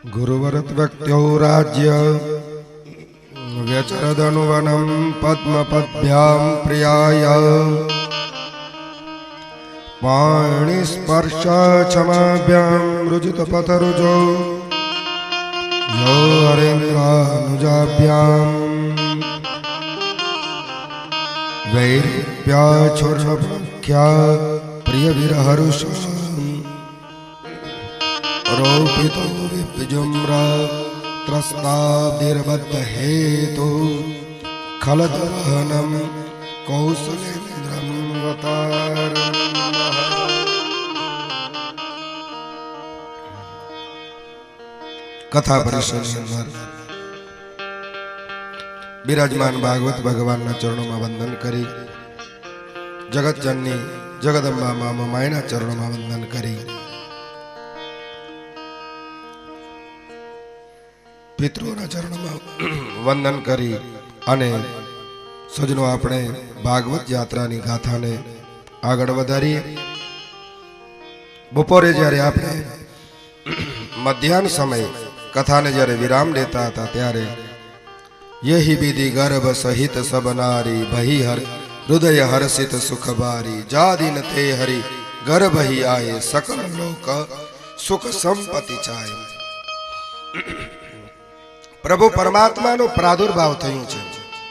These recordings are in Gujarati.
गुरुवरत्वक्त्यौ राज्य व्यचरदनुवनं पद्मपद्भ्यां प्रियाय पाणिस्पर्श क्षमाभ्यां रुजितपथरुजो यो हरेन्द्रानुजाभ्यां वैरिप्याचूर्णप्रख्या प्रियविरहरुषम् रोपितो विजुम्रा त्रस्ताब्धिर्बद्ध हेतु खलदवहनं कौसलेन्द्रं वतारम् कथा परिषद विराजमान भागवत भगवान चरणों में वंदन करी जगत जननी जगदंबा मामा मायना चरणों में वंदन करी पितृओना चरणों में वंदन करी अने सजनो आपणे भागवत यात्रा नी गाथा ने आगळ वधारीए। बपोरे ज्यारे आपणे मध्याह्न समय कथा ने ज्यारे विराम देता था त्यारे यही विधि गर्भ सहित सब नारी भई हर हृदय हर्षित सुख बारी जा दिन थे हरि गर्भ ही आए सकल लोक सुख संपत्ति चाहे। प्रभु परमात्मा नो प्रादुर्भाव थयो छे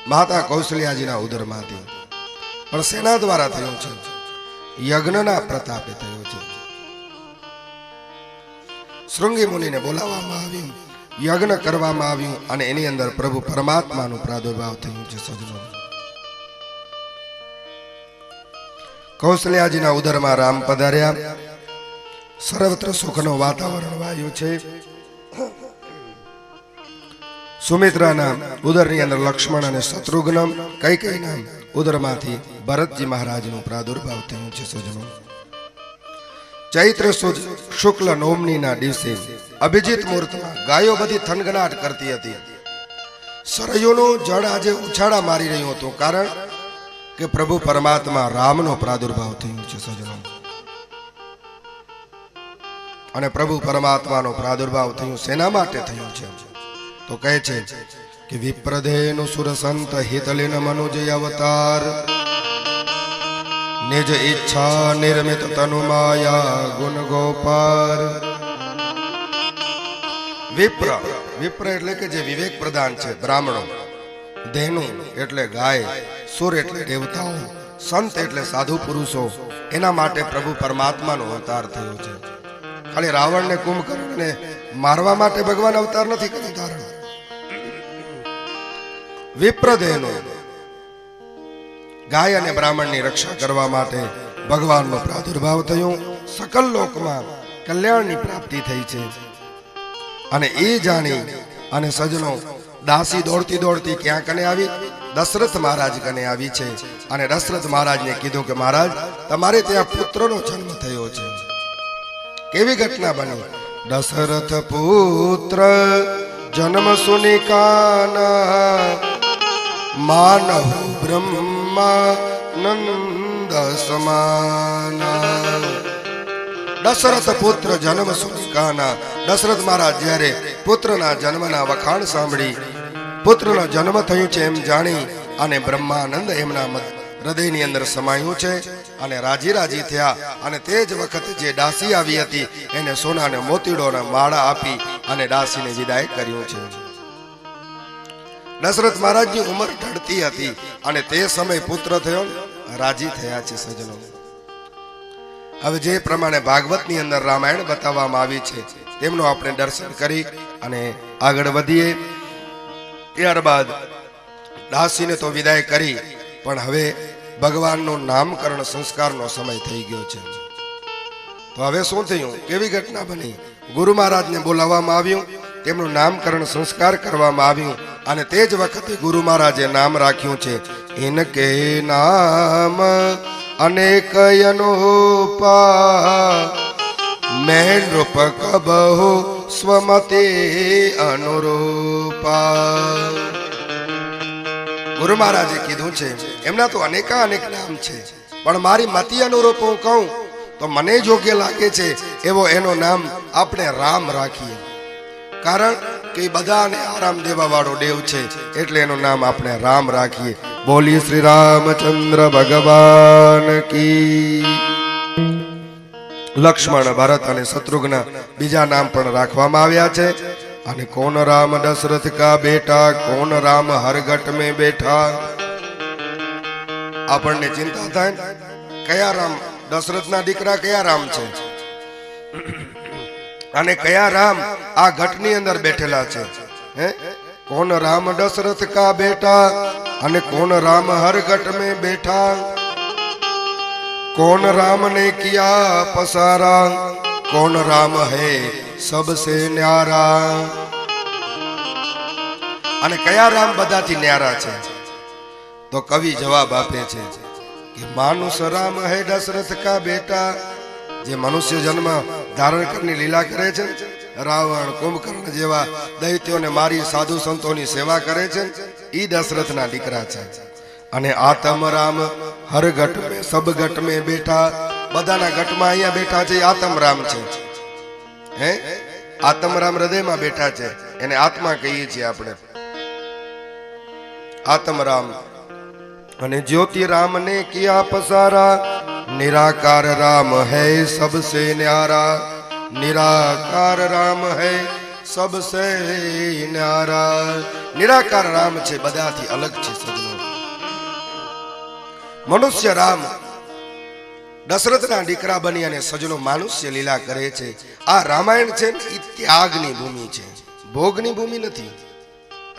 माता कौशल्याजीना उदरमांथी पण सेना द्वारा थयो छे यज्ञना प्रतापे थयो छे। श्रृंगी मुनि ने बोलावामां आव्युं यज्ञ करवामां आव्युं अने एनी अंदर प्रभु परमात्मानो प्रादुर्भाव थयो छे। सजनो कौशल्याजीना उदरमां राम पधार्या सर्वत्र सुखनो वातावरण वायु छे। सुमित्रा नाम उदर नी अंदर लक्ष्मण अने शत्रुघ्न कैकेयी नाम उदर मांथी भरतजी महाराज नो प्रादुर्भाव थयो छे। सजनो चैत्र सुद शुक्ल नवमी ना दिवसे अभिजीत मुहूर्त में गायो बधी थनगनाट करती हती। सरयोनो जळ आजे उछाळा मारी रह्यो हतो कारण के प्रभु परमात्मा राम नो प्रादुर्भाव थयो छे। सजनो अने प्रभु परमात्मा नो प्रादुर्भाव थयो सेना माटे थयो छे तो कहे छे कि विप्रधेनु सुर संत हितलिन मनुज अवतार निज इच्छा निर्मित तनु माया गुण गोपार। विप्र विप्र एटले के जे विवेक प्रदान छे ब्राह्मणो, धेनु एटले गाय, सुर एटले देवताओं, संत एटले साधु पुरुषो एना माटे प्रभु परमात्मा नो अवतार थयो छे। खाली रावण ने कुंभकर्ण ने मारवा माटे भगवान अवतार नथी कर्यो धारण। विप्रदेनो गाय अने ब्राह्मण नी रक्षा करवा माटे भगवान नो प्रादुर्भाव थयो। सकल लोक में कल्याण नी प्राप्ति थई छे अने ए जाणी अने सजनो दासी दौड़ती दौड़ती क्या कने आवी दशरथ महाराज कने आवी छे अने दशरथ महाराज ने कीधुं के महाराज तमारे त्यां पुत्रनो जन्म थयो छे। केवी घटना बनी? दशरथ पुत्र जन्म सुनी काना मानव ब्रह्मानंद समाना। दशरथ पुत्र जन्म सुनी काना दशरथ महाराज ज्यारे पुत्रना जन्मना वखाण सांभळी पुत्रनो जन्म थयो छे एम जाणी अने ब्रह्मानंद एमना हृदयनी अंदर समायुं छे अने राजी राजी थया अने तेज वखत जे दासी आवी हती एने सोना ने मोतीडोना माळा आपी अने दासीने विदाय कर्यो छे। दशरथ महाराज की उमर ढळती हती अने ते समय पुत्र थयो राजी थया छे। सजनो हवे जे प्रमाणे भागवत नी अंदर रामायण बताववामां आवी छे तेमनो आपणे दर्शन करी अने आगळ वधीए। त्यारबाद दासीने तो विदाय करी पण हवे भगवाननो नामकरण संस्कारनो समय थई गयो छे। तो हवे शुं थयुं? केवी घटना बनी? गुरु महाराज ने बोलाववामां आव्युं तेमनुं नामकरण संस्कार करवामां आव्युं अने तेज वखते गुरु महाराजे नाम राख्युं छे इनके नाम अनेक अनूपा मैन रूपक बहु स्वमते अनुरूपा। गुरु महाराजे कीधुं छे एमना तो अनेका अनेक नाम छे पण मारी मती अनुरूप हूँ कहूं तो मने योग्य लागे छे एवो एनो नाम आपणे राम राखीए। કારણ કે એ બધાને આરામ દેવા વાળો દેવ છે, એટલે એનું નામ આપણે રામ રાખીએ. બોલી શ્રી રામચંદ્ર ભગવાન કી. લક્ષ્મણ, ભરત અને શત્રુઘ્ન બીજા નામ પણ રાખવામાં આવ્યા છે. અને કોણ રામ દશરથ કા બેટા, કોણ રામ હરગટ में બેઠા. આપણને ચિંતા થાય કયા રામ, દશરથના દીકરા કયા રામ છે અને કયા રામ આ ઘટની અંદર બેઠેલા છે. હે, કોણ રામ દશરથ કા બેટા અને કોણ રામ હરગટ में બેઠા. कौन राम ने किया पसारा, कौन राम है सबसे न्यारा. અને કયા રામ બધાથી ન્યારા છે? તો કવિ જવાબ આપે છે કે માનુષ રામ હે દશરથ કા બેટા. જે મનુષ્ય જન્મ ધારણ કરીને લીલા કરે છે, રાવણ કુંભકર્ણ જેવા દૈત્યોને મારી સાધુ સંતોની સેવા કરે છે, ઈ દશરથના દીકરા છે. અને આતમ રામ હર ઘટ में सब घट में બેઠા. બધાના ઘટમાં અહીંયા બેઠા છે, આતમ રામ છે. હે, આતમ રામ હૃદયમાં બેઠા છે, એને આત્મા કહીએ છીએ આપણે, આતમ રામ. અને જ્યોતિ રામ ને કિયા પસારા, निराकार राम है सबसे न्यारा. निराकार राम है सबसे न्यारा. निराकार राम છે, બધાથી અલગ છે સજનો. મનુષ્ય રામ દશરથના દીકરા બની અને સજનો માનુષ્ય લીલા કરે છે. આ રામાયણ છે એ ત્યાગની ભૂમિ છે, ભોગની ભૂમિ નથી.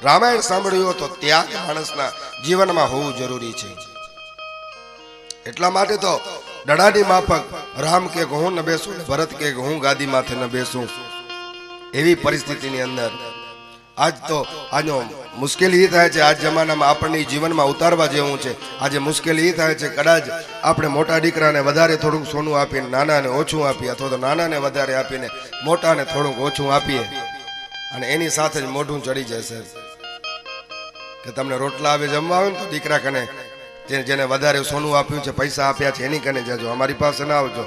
રામાયણ સાંભળ્યું તો ત્યાગ માણસના જીવનમાં હોવું જરૂરી છે. એટલા માટે તો દડાની માફક રામ કે હું ન બેસું, ભરત કે હું ગાદી માથે ન બેસું, એવી પરિસ્થિતિની અંદર આજ તો આનો મુશ્કેલી એ થાય છે. આજ જમાનામાં આપણને જીવનમાં ઉતારવા જેવું છે. આજે મુશ્કેલી એ થાય છે, કદાચ આપણે મોટા દીકરાને વધારે થોડુંક સોનું આપીને નાનાને ઓછું આપીએ, અથવા તો નાનાને વધારે આપીને મોટાને થોડુંક ઓછું આપીએ, અને એની સાથે જ મોઢું ચડી જશે કે તમને રોટલા આવે જમવા આવે ને તો દીકરા કને જેને વધારે સોનું આપ્યું છે, પૈસા આપ્યા છે, એની કને જજો, અમારી પાસે ના આવજો.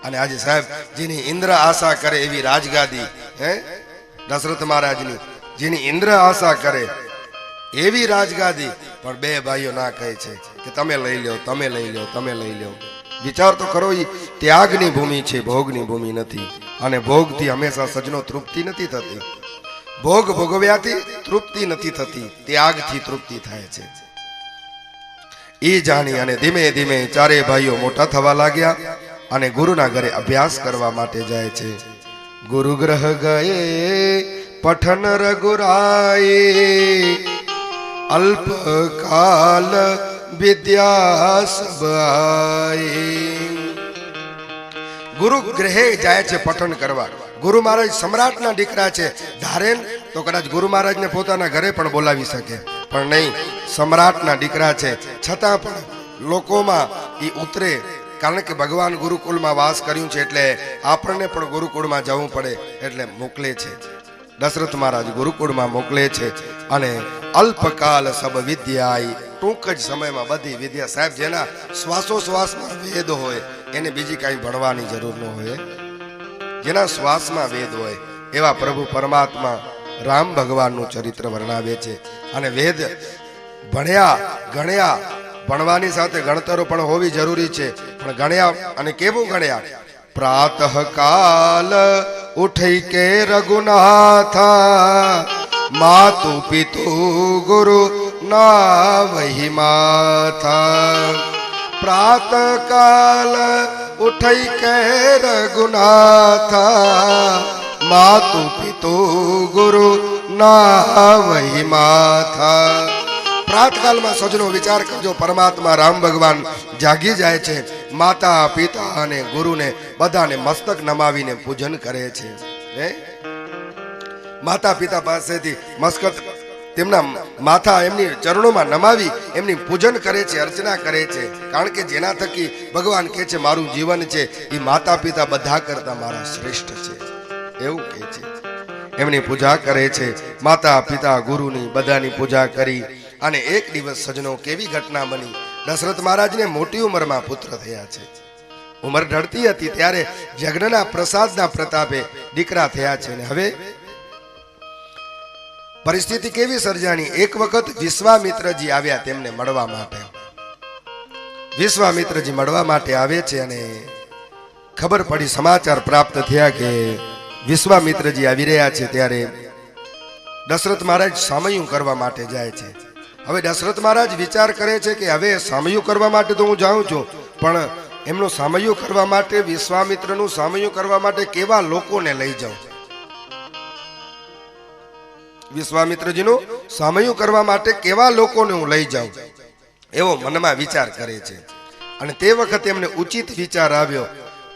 અને આજે સાહેબ જેની ઇન્દ્ર આશા કરે એવી રાજગાદી, હે દશરથ મહારાજની, જેની ઇન્દ્ર આશા કરે એવી રાજગાદી, પણ બે ભાઈઓ ના કહે છે કે તમે લઈ લો, તમે લઈ લો, તમે લઈ લો. વિચાર તો કરો, એ ત્યાગની ભૂમિ છે, ભોગની ભૂમિ નથી. અને ભોગથી હંમેશા સજનો તૃપ્તિ નથી થતી. ભોગ ભોગવ્યાથી તૃપ્તિ નથી થતી, ત્યાગથી તૃપ્તિ થાય છે. એ જાણી અને ધીમે ધીમે ચારે ભાઈઓ મોટા થવા લાગ્યા અને ગુરુના ઘરે અભ્યાસ કરવા માટે જાય છે. ગુરુ ગ્રહ ગયે પઠન રઘુરાય, અલ્પ કાલ વિદ્યા સબાય. ગુરુ ગ્રહે જાય છે પઠન કરવા. ગુરુ મહારાજ સમ્રાટના દીકરા છે. ધારેન તો કદાચ ગુરુ મહારાજને પોતાના ઘરે પણ બોલાવી શકે, પણ નહીં, સમ્રાટના દીકરા છે છતાં પણ લોકોમાં એ ઉતરે. કારણ કે ભગવાન ગુરુકુળમાં વાસ કર્યું છે, એટલે આપણને પણ ગુરુકુળમાં જવું પડે, એટલે મોકલે છે. દશરથ મહારાજ ગુરુકુળમાં મોકલે છે. અને અલ્પકાલ સબ વિદ્યાય, ટૂંક જ સમયમાં બધી વિદ્યા. સાહેબ, જેના શ્વાસોશ્વાસમાં વેદ હોય એને બીજી કાંઈ ભણવાની જરૂર ન હોય. જેના શ્વાસમાં વેદ હોય એવા પ્રભુ પરમાત્મા રામ ભગવાનનું ચરિત્ર વર્ણવે છે. અને વેદ ભણ્યા ગણ્યા, ભણવાની સાથે ગણતરો પણ હોવી જરૂરી છે, પણ ગણ્યા. અને કેવું ગણ્યા? પ્રાતઃ કાલ ઉઠી કે રઘુનાથા, માતુ પિતુ ગુરુ ના વહી માથા. પ્રાત કાલ ઉઠી કે રઘુનાથા, માતુ પિતુ ગુરુ ના વહી માથા. પ્રાતકાલમાં સજનો વિચાર કરજો, પરમાત્મા રામ ભગવાન જાગી જાય છે. માતા પિતા અને ગુરુને બધાને મસ્તક નમાવીને પૂજન કરે છે. માતા પિતા પાસેથી મસ્તક, તેમના માથા એમની ચરણોમાં નમાવી એમની પૂજન કરે છે, અર્ચના કરે છે. કારણ કે જેના થકી ભગવાન કહે છે મારું જીવન છે એ માતા પિતા બધા કરતા મારા શ્રેષ્ઠ છે, એવું કહે છે. એમની પૂજા કરે છે. માતા પિતા ગુરુની બધાની પૂજા કરી. અને એક દિવસ સજનો કેવી ઘટના બની. દશરથ મહારાજને મોટી ઉંમરમાં પુત્ર થયા છે. ઉંમર ઢળતી હતી ત્યારે યજ્ઞના પ્રસાદના પ્રતાપે દીકરા થયા છે. અને હવે પરિસ્થિતિ કેવી સર્જાણી? એક વખત વિશ્વામિત્રજી આવ્યા તેમને મળવા માટે. વિશ્વામિત્રજી મળવા માટે આવે છે અને ખબર પડી, સમાચાર પ્રાપ્ત થયા કે વિશ્વામિત્રજી આવી રહ્યા છે. ત્યારે દશરથ મહારાજ સામયું કરવા માટે જાય છે. હવે દશરથ મહારાજ વિચાર કરે છે કે હવે સામયું કરવા માટે તો હું જાઉં છું, પણ એમનું સામયું કરવા માટે, વિશ્વામિત્રનું સામયું કરવા માટે કેવા લોકોને લઈ જાઉં? વિશ્વામિત્રજીનું સામયું કરવા માટે કેવા લોકોને હું લઈ જાઉં, એવો મનમાં વિચાર કરે છે. અને તે વખતે એમને ઉચિત વિચાર આવ્યો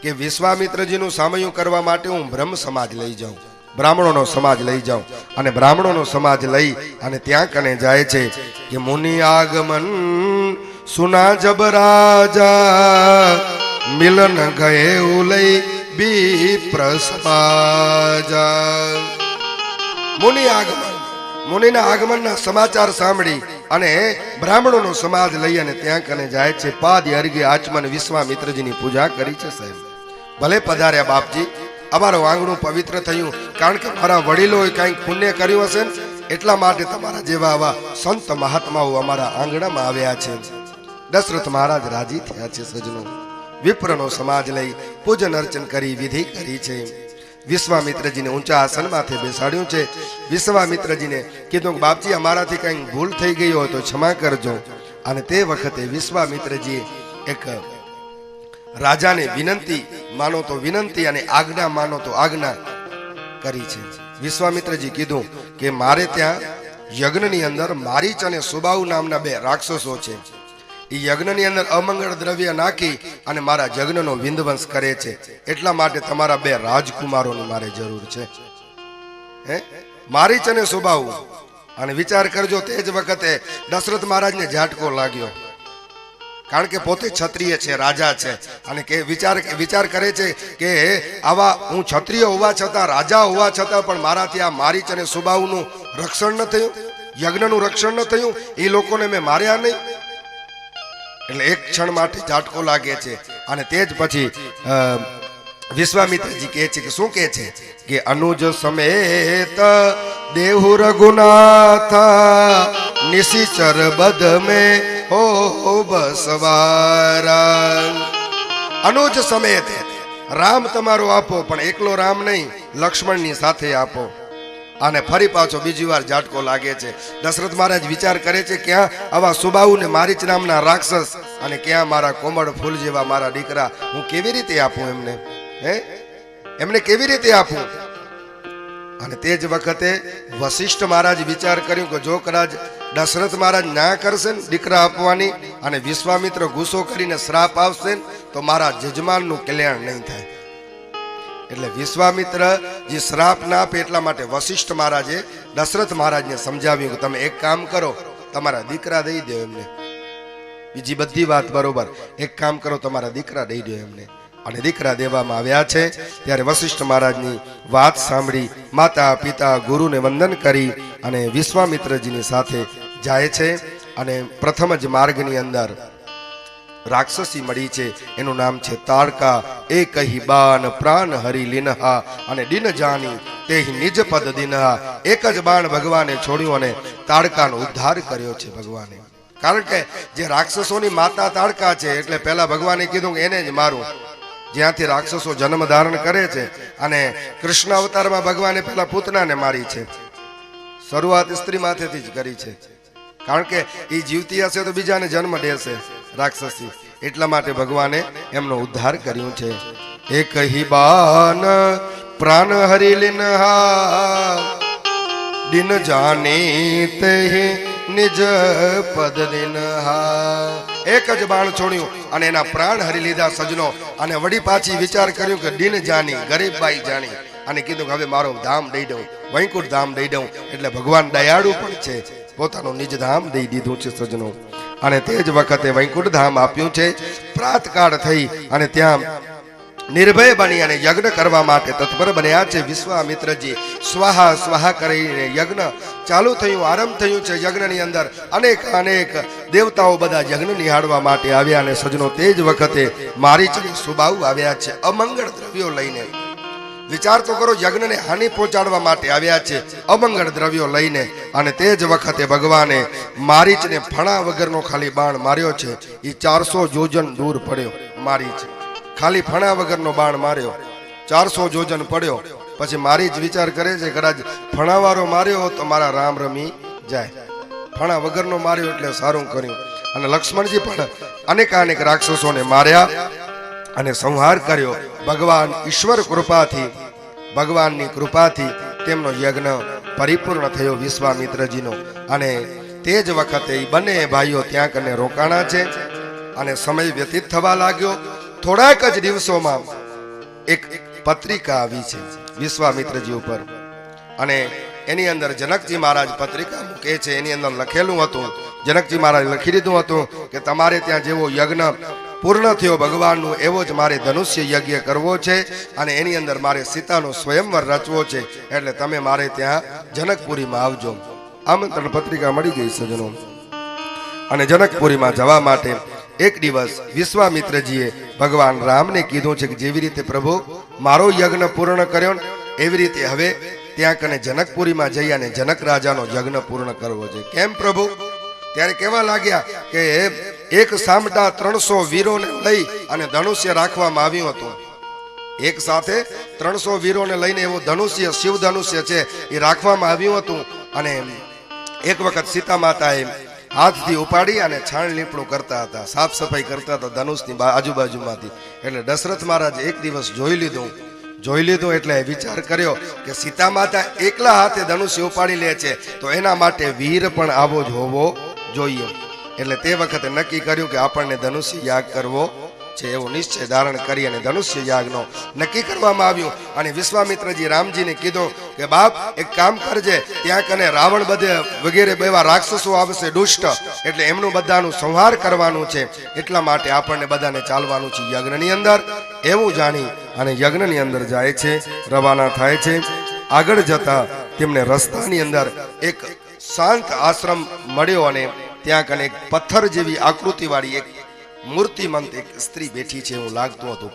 કે વિશ્વામિત્રજીનું સામયું કરવા માટે હું બ્રહ્મ સમાજ લઈ જાઉં, બ્રાહ્મણોનો સમાજ લઈ જાઉં. અને બ્રાહ્મણોનો સમાજ લઈ અને ત્યાં કને જાય છે કે મુનિ આગમન સુના જબ રાજા, મિલન ગયે ઉલઈ વિપ્ર સમાજા. મુનિ આગમન, મુનિના આગમનના સમાચાર સાંભળી અને બ્રાહ્મણોનો સમાજ લઈ અને ત્યાં કને જાય છે. પાદ અર્ઘ્ય આચમન વિશ્વામિત્રજીની પૂજા કરી છે. સાહેબ ભલે પધાર્યા બાપજી, અમારું આંગણું પવિત્ર થયું, કારણ કે મારા વડીલોએ કંઈક પુણ્ય કર્યું હશે ને એટલા માટે તમારા જેવા આવા સંત મહાત્માઓ અમારા આંગણામાં આવ્યા છે. દશરથ મહારાજ રાજી થયા છે. સજનો વિપ્રનો સમાજ લઈ પૂજન અર્ચન કરી વિધિ કરી છે. વિશ્વામિત્રજીને ઊંચા આસન માથે બેસાડ્યું છે. વિશ્વામિત્રજીને કીધું કે બાપજી અમારાથી કંઈક ભૂલ થઈ ગઈ હોય તો ક્ષમા કરજો. અને તે વખતે વિશ્વામિત્રજીએ એક રાજાને વિનંતી માનો તો વિનંતી અને આજ્ઞા માનો તો આજ્ઞા કરી છે. વિશ્વામિત્રજી કીધું કે મારે ત્યાં યજ્ઞની અંદર મારીચ અને સુબાહુ નામના બે રાક્ષસો છે. એ યજ્ઞની અંદર અમંગળ દ્રવ્ય નાખી અને મારા યજ્ઞનો વિધ્વંસ કરે છે. એટલા માટે તમારા બે રાજકુમારોની મારે જરૂર છે. મારીચ અને સુબાહુ. અને વિચાર કરજો, તે જ વખતે દશરથ મહારાજને ઝાટકો લાગ્યો, કારણ કે પોતે ક્ષત્રિય છે, રાજા છે. અને કે વિચાર કરે છે કે આવા હું ક્ષત્રિય હોવા છતાં, રાજા હોવા છતાં પણ મારાથી આ મારીચ અને સુબાહુનું રક્ષણ ન થયું, યજ્ઞનું રક્ષણ ન થયું, એ લોકોને મેં માર્યા નહીં. એટલે એક ક્ષણ માટે ઝાટકો લાગે છે. અને તે જ પછી વિશ્વામિત્રજી કહે છે કે શું કહે છે કે અનુજ સમેત દેહુ રઘુનાથ નિશિચર બદ મેં હો બસવારા. અનુજ સમેત રામ તમારો આપો, પણ એકલો રામ નહીં, લક્ષ્મણની સાથે આપો. અને ફરી પાછો બીજી વાર ઝાટકો લાગે છે. દશરથ મહારાજ વિચાર કરે છે ક્યાં આવા સુબાહુ ને મારીચ નામના રાક્ષસ, અને ક્યાં મારા કોમળ ફૂલ જેવા મારા દીકરા, હું કેવી રીતે આપું એમને? એમને કેવી રીતે આપું? અને તે જ વખતે વશિષ્ઠ મહારાજ વિચાર કર્યું કે જો કદાચ દશરથ મહારાજ ના કરશે ને દીકરા આપવાની, અને વિશ્વામિત્ર ગુસ્સો કરીને શ્રાપ આપશે તો મારા જજમાનનું કલ્યાણ નહીં થાય. એટલે વિશ્વામિત્ર જે શ્રાપ ના આપે એટલા માટે વશિષ્ઠ મહારાજે દશરથ મહારાજને સમજાવ્યું કે તમે એક કામ કરો, તમારા દીકરા દઈ દો એમને. બીજી બધી વાત બરોબર, એક કામ કરો, તમારા દીકરા દઈ દો એમને. અને દીકરા દેવામાં આવ્યા છે. ત્યારે વશિષ્ઠ મહારાજની વાત સાંભળી માતા પિતા ગુરુને વંદન કરી અને વિશ્વામિત્રજીની સાથે જાય છે. અને પ્રથમ જ માર્ગની અંદર રાક્ષસી મળી છે, એનું નામ છે તાડકા. એ કહી બાન પ્રાણ હરી લીનહા અને દિન જાની તેહી નિજ પદ દિનહા. એક જ બાણ ભગવાને છોડ્યું અને તાડકાનો ઉદ્ધાર કર્યો છે ભગવાને. કારણ કે જે રાક્ષસોની માતા તાડકા છે, એટલે પહેલા ભગવાને કીધું કે એને જ મારું, જ્યાંથી રાક્ષસો જન્મ ધારણ કરે છે. અને કૃષ્ણ અવતારમાં ભગવાને પેલા પૂતનાને મારી છે. શરૂઆત સ્ત્રી માથેથી જ કરી છે, કારણ કે એ જીવતી હશે તો બીજાને જન્મ દેશે રાક્ષસી. એટલા માટે ભગવાને એમનો ઉદ્ધાર કર્યું છે. એક હિ બાન પ્રાણ હરી લીનહા દિન જાની તે નિજ પદ દિનહા. એક જ બાણ છોડ્યું અને એના પ્રાણ હરી લીધા સજનો. અને વળી પાછી વિચાર કર્યું કે દિન જાની, ગરીબ બાઈ જાણી, અને કીધું કે હવે મારો ધામ દઈ દઉં, વૈકુંઠ ધામ દઈ દઉં. એટલે ભગવાન દયાળુ પણ છે, પોતાનું નિજ ધામ દઈ દીધું છે સજનો. અને તે જ વખતે વૈકુંઠ ધામ આપ્યું છે. પ્રાતકાળ થઈ અને ત્યાં નિર્ભય બની અને યજ્ઞ કરવા માટે તત્પર બન્યા છે. વિશ્વામિત્રજી સ્વાહા સ્વાહા કરીને યજ્ઞ ચાલુ થયું, આરંભ થયું છે. યજ્ઞની અંદર અનેક દેવતાઓ બધા યજ્ઞ નિહાળવા માટે આવ્યા. અને સજનો તે જ વખતે મારીચ અને સુબાહુ આવ્યા છે અમંગળ દ્રવ્યો લઈને. વિચાર તો કરો, યજ્ઞને હાનિ પહોંચાડવા માટે આવ્યા છે અમંગળ દ્રવ્યો લઈને, અને તે જ વખતે ભગવાને મારીચને ફણા વગરનો ખાલી બાણ માર્યો છે. એ 400 જોજન દૂર પડ્યો. મારીચ ખાલી ફણા વગરનો બાણ માર્યો, 400 જોજન પડ્યો. પછી મારીચ વિચાર કરે છે, કદાચ ફણાવાળો માર્યો તો મારા રામ રમી જાય, ફણા વગરનો માર્યો એટલે સારું કર્યું. અને લક્ષ્મણજી પણ અનેકાનેક રાક્ષસોને માર્યા અને સંહાર કર્યો. ભગવાન ઈશ્વર કૃપાથી, ભગવાનની કૃપાથી તેમનો યજ્ઞ પરિપૂર્ણ થયો વિશ્વામિત્રજીનો. અને તે જ વખતે બંને ભાઈઓ ત્યાં કને રોકાણા છે અને સમય વ્યતીત થવા લાગ્યો. થોડાક જ દિવસોમાં એક પત્રિકા આવી છે વિશ્વામિત્રજી ઉપર, અને એની અંદર જનકજી મહારાજ પત્રિકા મૂકે છે. એની અંદર લખેલું હતું, જનકજી મહારાજ લખી દીધું હતું કે તમારે ત્યાં જેવો યજ્ઞ પૂર્ણ થયો ભગવાનનું, એવો જ મારે ધનુષ્ય યજ્ઞ કરવો છે, અને એની અંદર મારે સીતાનો સ્વયંવર રચવો છે. એટલે તમે મારે ત્યાં જનકપુરીમાં આવજો. આમંત્રણ પત્રિકા મળી ગઈ સજનો. અને જનકપુરીમાં જવા માટે એક દિવસ વિશ્વામિત્રજીએ ભગવાન રામને કીધું છે કે જેવી રીતે પ્રભુ મારો યજ્ઞ પૂર્ણ કર્યો એવી રીતે હવે ત્યાં કને જનકપુરીમાં જઈ અને જનક રાજાનો યજ્ઞ પૂર્ણ કરવો છે. કેમ પ્રભુ? ત્યારે કહેવા લાગ્યા કે એક સામટા 300 વીરોને લઈ અને ધનુષ્ય રાખવામાં આવ્યું હતું. એક સાથે 300 વીરોને લઈને એવું ધનુષ્ય, શિવ ધનુષ્ય છે એ રાખવામાં આવ્યું હતું. અને એક વખત સીતા માતાએ હાથથી ઉપાડી અને છાણ લીપણું કરતા હતા, સાફ સફાઈ કરતા હતા ધનુષની આજુબાજુમાંથી. એટલે દશરથ મહારાજ એક દિવસ જોઈ લીધું એટલે વિચાર કર્યો કે સીતા માતા એકલા હાથે ધનુષ્ય ઉપાડી લે છે તો એના માટે વીર પણ આવો જ હોવો જોઈએ. એટલે તે વખતે નક્કી કર્યું કે આપણને ધનુષ્ય યાગ કરવો છે, એવો નિશ્ચય ધારણ કરી અને ધનુષ્ય યાગનો નક્કી કરવામાં આવ્યું. અને વિશ્વામિત્રજી રામજીને કીધું કે બાપ એક કામ કરજે, ત્યાં કને રાવણ બધે વગેરે એવા રાક્ષસો આવશે દુષ્ટ, એટલે એમનું બધાનું સંહાર કરવાનું છે, એટલા માટે આપણને બધાને ચાલવાનું છે યજ્ઞની અંદર. એવું જાણી અને યજ્ઞની અંદર જાય છે, રવાના થાય છે. આગળ જતા તેમને રસ્તાની અંદર એક શાંત આશ્રમ મળ્યો અને ત્યાં કને એક પથ્થર જેવી આકૃતિવાળી એક મૂર્તિમંત એક સ્ત્રી બેઠી છે એવું લાગતું હતું.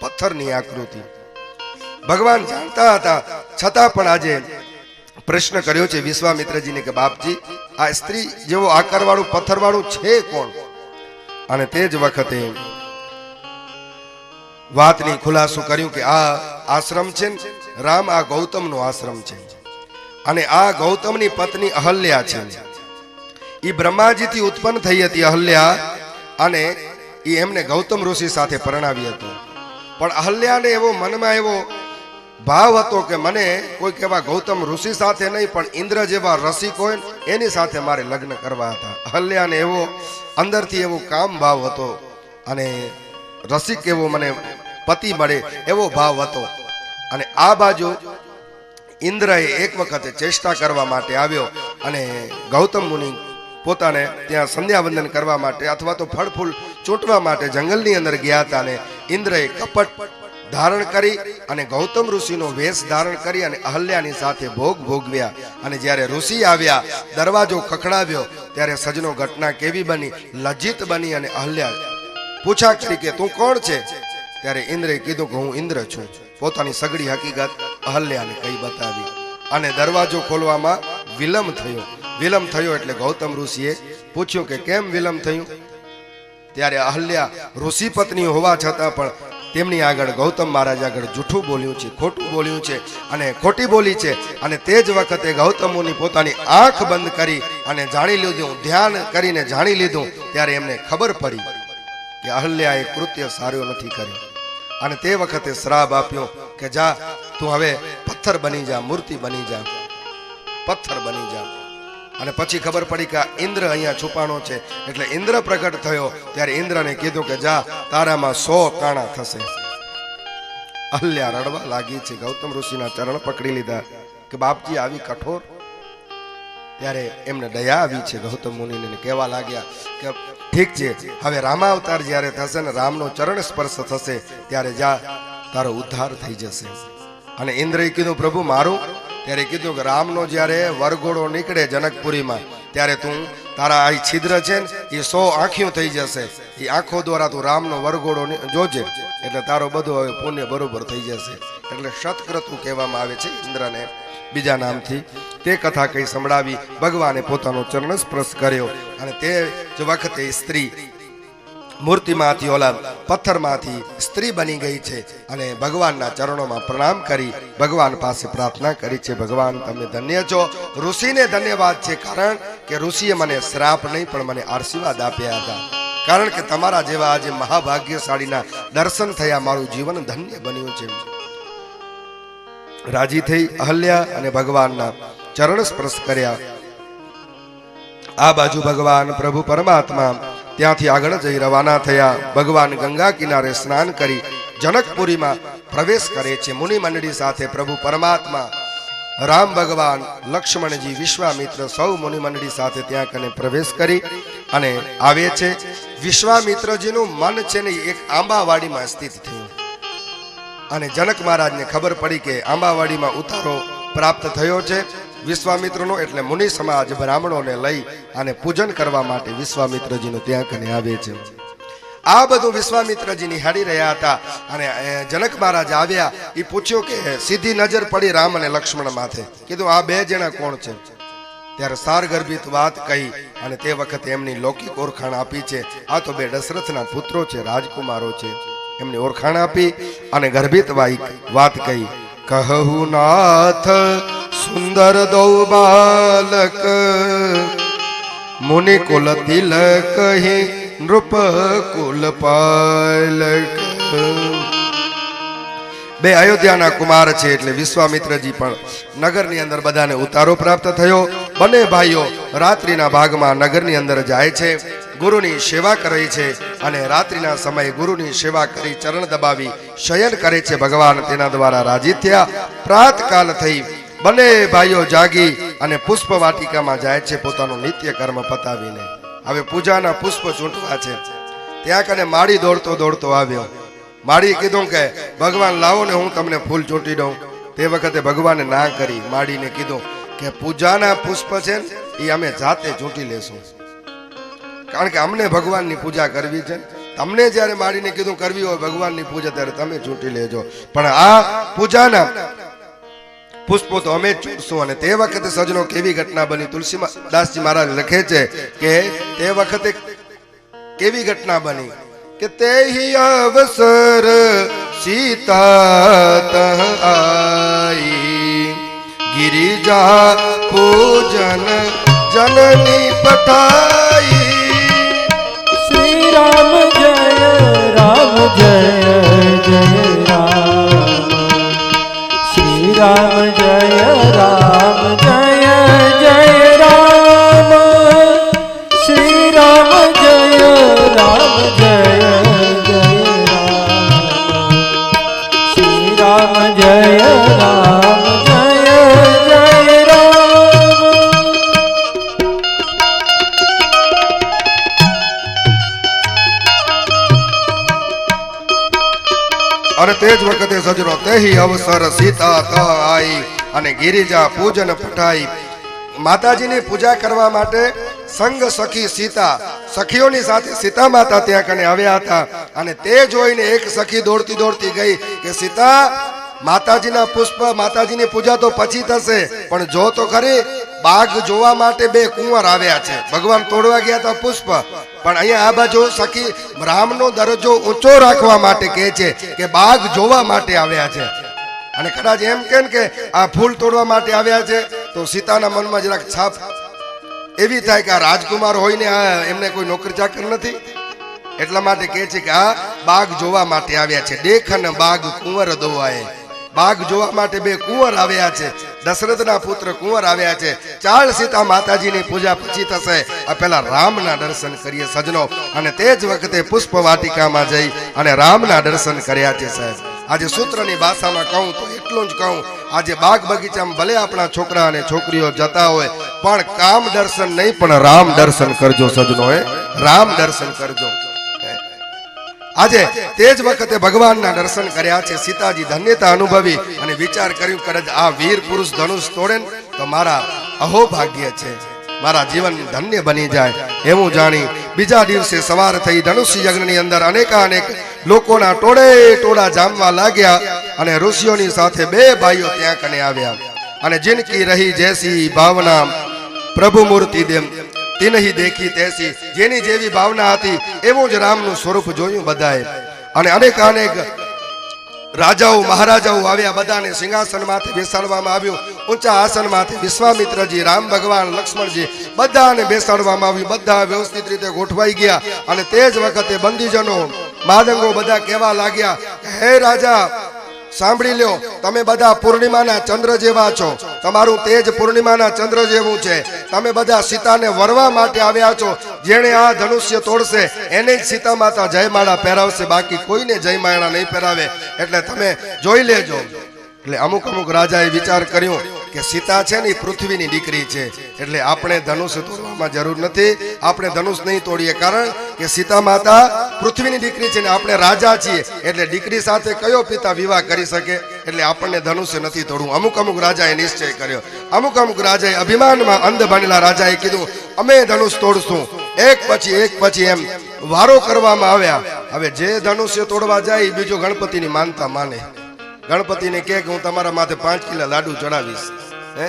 પથ્થરની આકૃતિ. ભગવાન જાણતા હતા છતાં પણ આજે પ્રશ્ન કર્યો છે વિશ્વામિત્રજીને કે બાપજી આ સ્ત્રી જેવો આકારવાળું પથ્થરવાળું છે કોણ? અને તે જ વખતે વાતની ખુલાસો કર્યું કે આ આશ્રમ છે રામ, આ ગૌતમનો આશ્રમ છે, અને આ ગૌતમની પત્ની અહલ્યા છે. એ બ્રહ્માજીથી ઉત્પન્ન થઈ હતી અહલ્યા, અને એ એમને ગૌતમ ઋષિ સાથે પરણાવી હતો. પણ અહલ્યાને એવો મનમાં એવો ભાવ હતો કે મને કોઈ એવા ગૌતમ ઋષિ સાથે નહીં પણ ઇન્દ્ર જેવા રસિક હોય એની સાથે મારે લગ્ન કરવા હતા. અહલ્યાને એવો અંદરથી એવો કામ ભાવ હતો, અને રસિક એવો મને પતિ મળે એવો ભાવ હતો. અને આ બાજુ ઇન્દ્રએ એક વખતે ચેષ્ટા કરવા માટે આવ્યો, અને ગૌતમ મુનિ પોતાને ત્યાં સંધ્યાવંદન કરવા માટે અથવા તો ફળ ફૂલ ચૂંટવા માટે જંગલની અંદર ગયા હતા. અને ઇન્દ્રએ કપટ ધારણ કરી અને ગૌતમ ઋષિનો વેશ ધારણ કરી અને અહલ્યાની સાથે ભોગ ભોગવ્યા. અને જ્યારે ઋષિ આવ્યા, દરવાજો ખખડાવ્યો, ત્યારે સજનો ઘટના કેવી બની, લજ્જિત બની. અને અહલ્યા પૂછા કરી કે તું કોણ છે? ત્યારે ઇન્દ્રએ કીધું કે હું ઇન્દ્ર છું. પોતાની સગડી હકીકત અહલ્યાને કઈ બતાવી, અને દરવાજો ખોલવામાં વિલંબ થયો એટલે ગૌતમ ઋષિએ પૂછ્યું કે કેમ વિલંબ થયું? ત્યારે અહલ્યા ઋષિ પત્ની હોવા છતાં પણ તેમની આગળ ગૌતમ મહારાજ આગળ જૂઠું બોલ્યું છે, ખોટું બોલ્યું છે અને ખોટી બોલી છે. અને તે જ વખતે ગૌતમ મુનિ પોતાની આંખ બંધ કરી અને જાણી લીધું, ધ્યાન કરીને જાણી લીધું. ત્યારે એમને ખબર પડી કે અહલ્યાએ કૃત્ય સારું નથી કર્યું, અને તે વખતે શ્રાપ આપ્યો કે જા તું હવે પથ્થર બની જા, મૂર્તિ બની જા, પથ્થર બની જા. અને પછી ખબર પડી કે ઇન્દ્ર અહીંયા છુપાણો છે, એટલે ઇન્દ્ર પ્રગટ થયો. ત્યારે ઇન્દ્રને કીધું કે જા તારામાં 100 કાણા થશે. અહલ્યા રડવા લાગી છે. ગૌતમ ઋષિના ચરણ પકડી લીધા કે બાપજી આવી કઠોર. ત્યારે એમને દયા આવી છે. ગૌતમ મુનિને કહેવા લાગ્યા કે ઠીક છે, હવે રામાવતાર જ્યારે થશે ને રામનો ચરણ સ્પર્શ થશે ત્યારે જા તારો ઉદ્ધાર થઈ જશે. અને ઇન્દ્રએ કીધું પ્રભુ મારું? ત્યારે કીધું કે રામનો જ્યારે વરઘોડો નીકળે જનકપુરીમાં ત્યારે તું તારા આ છિદ્ર છે ને એ 100 આંખીઓ થઈ જશે. એ આંખો દ્વારા તું રામનો વરઘોડો જોજે એટલે તારો બધો હવે પુણ્ય બરોબર થઈ જશે. એટલે શતક્રતુ કહેવામાં આવે છે ઇન્દ્રને બીજા નામથી. તે કથા કઈ સંભળાવી ભગવાને પોતાનો ચરણ સ્પર્શ કર્યો અને તે જ વખતે સ્ત્રી મૂર્તિમાંથી ઓલા પથ્થરમાંથી સ્ત્રી બની ગઈ છે અને ભગવાનના ચરણોમાં પ્રણામ કરી ભગવાન પાસે પ્રાર્થના કરી છે, ભગવાન તમે ધન્ય છો. ઋષિને ધન્યવાદ છે, કારણ કે ઋષિએ મને શ્રાપ નહીં પણ મને આશીર્વાદ આપ્યા હતા, કારણ કે તમારા જેવા આજે મહાભાગ્યશાળીના દર્શન થયા, મારું જીવન ધન્ય બન્યું છે. રાજી થઈ અહલ્યા અને ભગવાનના ચરણ સ્પર્શ કર્યા. આ બાજુ ભગવાન પ્રભુ પરમાત્મા ત્યાંથી આગળ જઈ રવાના થયા. ભગવાન ગંગા કિનારે સ્નાન કરી જનકપુરીમાં પ્રવેશ કરે છે. મુનિ મંડળી સાથે પ્રભુ પરમાત્મા, રામ ભગવાન, લક્ષ્મણજી, વિશ્વામિત્ર સૌ મુનિ મંડળી સાથે ત્યાં કને પ્રવેશ કરી અને આવે છે. વિશ્વામિત્રજીનું મન છે ને એક આંબાવાડીમાં સ્થિત થયું અને જનક મહારાજને ખબર પડી કે આંબાવાડીમાં ઉતારો પ્રાપ્ત થયો છે વિશ્વામિત્રનો, એટલે મુનિ સમાજ બ્રાહ્મણોને લઈ અને પૂજન કરવા માટે વિશ્વામિત્રજીનું ત્યાં કને આવે છે. આ બધું વિશ્વામિત્રજી નિહાળી રહ્યા હતા અને જનક મહારાજ આવ્યા. એ પૂછ્યું કે સીધી નજર પડી રામ અને લક્ષ્મણ માથે. કીધું આ બે જણા કોણ છે? ત્યારે સાર ગર્ભિત વાત કહી અને તે વખતે એમની લૌકિક ઓળખાણ આપી છે. આ તો બે દશરથના પુત્રો છે, રાજકુમારો છે. એમની ઓળખાણ આપી અને ગર્ભિત વાત કહી. કહું નાથ સુંદર દૌ બાલક, મુનિ કુલ તિલક હી નૃપ કુલ પાલક. બે અયોધ્યાના કુમાર છે એટલે વિશ્વામિત્રજી પણ નગરની અંદર બધાને ઉતારો પ્રાપ્ત થયો. બંને ભાઈઓ રાત્રિના ભાગમાં નગરની અંદર જાય છે, ગુરુની સેવા કરે છે અને રાત્રિના સમયે ગુરુની સેવા કરી ચરણ દબાવી શયન કરે છે. ભગવાન તેના દ્વારા રાજી થયા. પ્રાતકાલ થઈ બંને ભાઈઓ જાગી અને પુષ્પ વાટિકામાં જાય છે પોતાનું નિત્ય કર્મ પતાવીને. હવે પૂજાના પુષ્પ ચૂંટવા છે. ત્યાં કને માળી દોડતો દોડતો આવ્યો. માળી કીધું કે ભગવાન લાવો ને હું તમને ફૂલ ચૂંટી દઉં. તે વખતે ભગવાને ના કરી. માળીને કીધું કે પૂજાના પુષ્પ છે એ અમે જાતે ચૂંટી લેશું, કારણ કે અમને ભગવાનની પૂજા કરવી છે. તમને જ્યારે માળીને કીધું કરવી હોય ભગવાનની પૂજા ત્યારે તમે ચૂંટી લેજો, પણ આ પૂજાના પુષ્પો તો અમે જ ચૂંટશું. અને તે વખતે સજનો કેવી ઘટના બની, તુલસીદાસજી મહારાજ લખે છે કે તે વખતે કેવી ઘટના બની કે તે અવસર સીતા તહ આઈ, ગિરિજા પૂજન જનની પઠાઈ. શ્રી રામ જય રામ જય જય રામ, શ્રી રામ જય રામ જય જય રામ, શ્રી રામ જય રામ જય જય રામ, શ્રી રામ જય રામ જય જય રામ. અને તે જ વખતે સજનો તેહી અવસર સીતા ત આઈ અને ગિરિજા પૂજન પઠાઈ. માતાજીની પૂજા કરવા માટે સંગ સખી સીતા, સખીઓની સાથે સીતા માતા ત્યાં કને આવ્યા હતા. અને તે જોઈને એક સખી દોડતી દોડતી ગઈ કે સીતા, માતાજીના પુષ્પ, માતાજીની પૂજા તો પછી થશે, પણ જો તો ખરી બાઘ જોવા માટે બે કુંવર આવ્યા છે. ભગવાન તોડવા ગયા હતા પુષ્પ, પણ અહીંયા આ બાજુ સખી રામનો દરજ્જો ઊંચો રાખવા માટે કહે છે કે બાઘ જોવા માટે આવ્યા છે. અને કદાચ એમ કે આ ફૂલ તોડવા માટે આવ્યા છે તો સીતાના મનમાં જરાક છાપ એવી થાય કે આ રાજકુમાર હોય ને એમને કોઈ નોકરી ચાકર નથી, એટલા માટે કહે છે કે આ બાઘ જોવા માટે આવ્યા છે. દેખન બાઘ કુંવર દોવાય, બાઘ જોવા માટે બે કુંવર આવ્યા છે, દશરથના પુત્ર કુંવર આવ્યા છે. ચાલ સીતા માતાજીની પૂજા પછી થશે, આ પેલા રામના દર્શન કરીએ સજનો. અને તે જ વખતે પુષ્પ વાટિકામાં જઈ અને રામના દર્શન કર્યા છે. સાહેબ આજે સૂત્રની ભાષામાં કહું તો એટલું જ કહું, આજે બાગ બગીચામાં ભલે આપણા છોકરા અને છોકરીઓ જતા હોય પણ કામ દર્શન નહીં પણ રામ દર્શન કરજો સજનો. રામ દર્શન કરજો. આજે તે જ વખતે ભગવાનના દર્શન કર્યા છે. સીતાજી ધન્યતા અનુભવી અને વિચાર કર્યું કદાચ આ વીર પુરુષ ધનુષ તોડે તો મારા અહોભાગ્ય છે, મારા જીવન ધન્ય બની જાય. એવું જાણી બીજા દિવસે સવાર થઈ ધનુષ્ય યજ્ઞની અંદર અનેકાનેક લોકોના ટોળે ટોળા જામવા લાગ્યા અને ઋષિઓની સાથે બે ભાઈઓ ત્યાં કને આવ્યા અને જિનકી રહી જૈસી ભાવના પ્રભુ મૂર્તિ દેમ તિનહી દેખી તૈસી, જેની જેવી ભાવના હતી એવું જ રામનું સ્વરૂપ જોયું બધાએ. અને અનેકાનેક રાજાઓ મહારાજાઓ આવ્યા, બધાને સિંહાસન માથે બેસાડવામાં આવ્યું. ઊંચા આસન માથે વિશ્વામિત્રજી, રામ ભગવાન, લક્ષ્મણજી બધાને બેસાડવામાં આવ્યું. બધા વ્યવસ્થિત રીતે ગોઠવાઈ ગયા અને તે જ વખતે બંદીજનો માદંગો બધા કહેવા લાગ્યા, હે રાજા સાંભળી લ્યો, તમે બધા પૂર્ણિમાના ચંદ્ર જેવા છો, તમારું તેજ પૂર્ણિમાના ચંદ્ર જેવું છે. તમે બધા સીતાને વરવા માટે આવ્યા છો. જેણે આ ધનુષ્ય તોડશે એને જ સીતા માતા જયમાળા પહેરાવશે, બાકી કોઈને જયમાળા નહીં પહેરાવે. એટલે તમે જોઈ લેજો. એટલે અમુક રાજાએ વિચાર કર્યો કે સીતા છે ને એ પૃથ્વીની દીકરી છે, એટલે આપણે ધનુષ તોડવામાં જરૂર નથી, આપણે ધનુષ નહીં તોડીએ, કારણ કે સીતા માતા પૃથ્વીની દીકરી છે ને આપણે રાજા છીએ, એટલે દીકરી સાથે કયો પિતા વિવાહ કરી શકે, એટલે આપણને ધનુષ્ય નથી તોડવું. અમુક રાજાએ નિશ્ચય કર્યો. અમુક રાજાએ અભિમાનમાં અંધ બનેલા રાજાએ કીધું અમે ધનુષ તોડશું. એક પછી એમ વારો કરવામાં આવ્યા. હવે જે ધનુષ્ય તોડવા જાય બીજો ગણપતિની માનતા માને, ગણપતિને કહે કે હું તમારા માથે 5 કિલો લાડુ ચડાવીશ. હે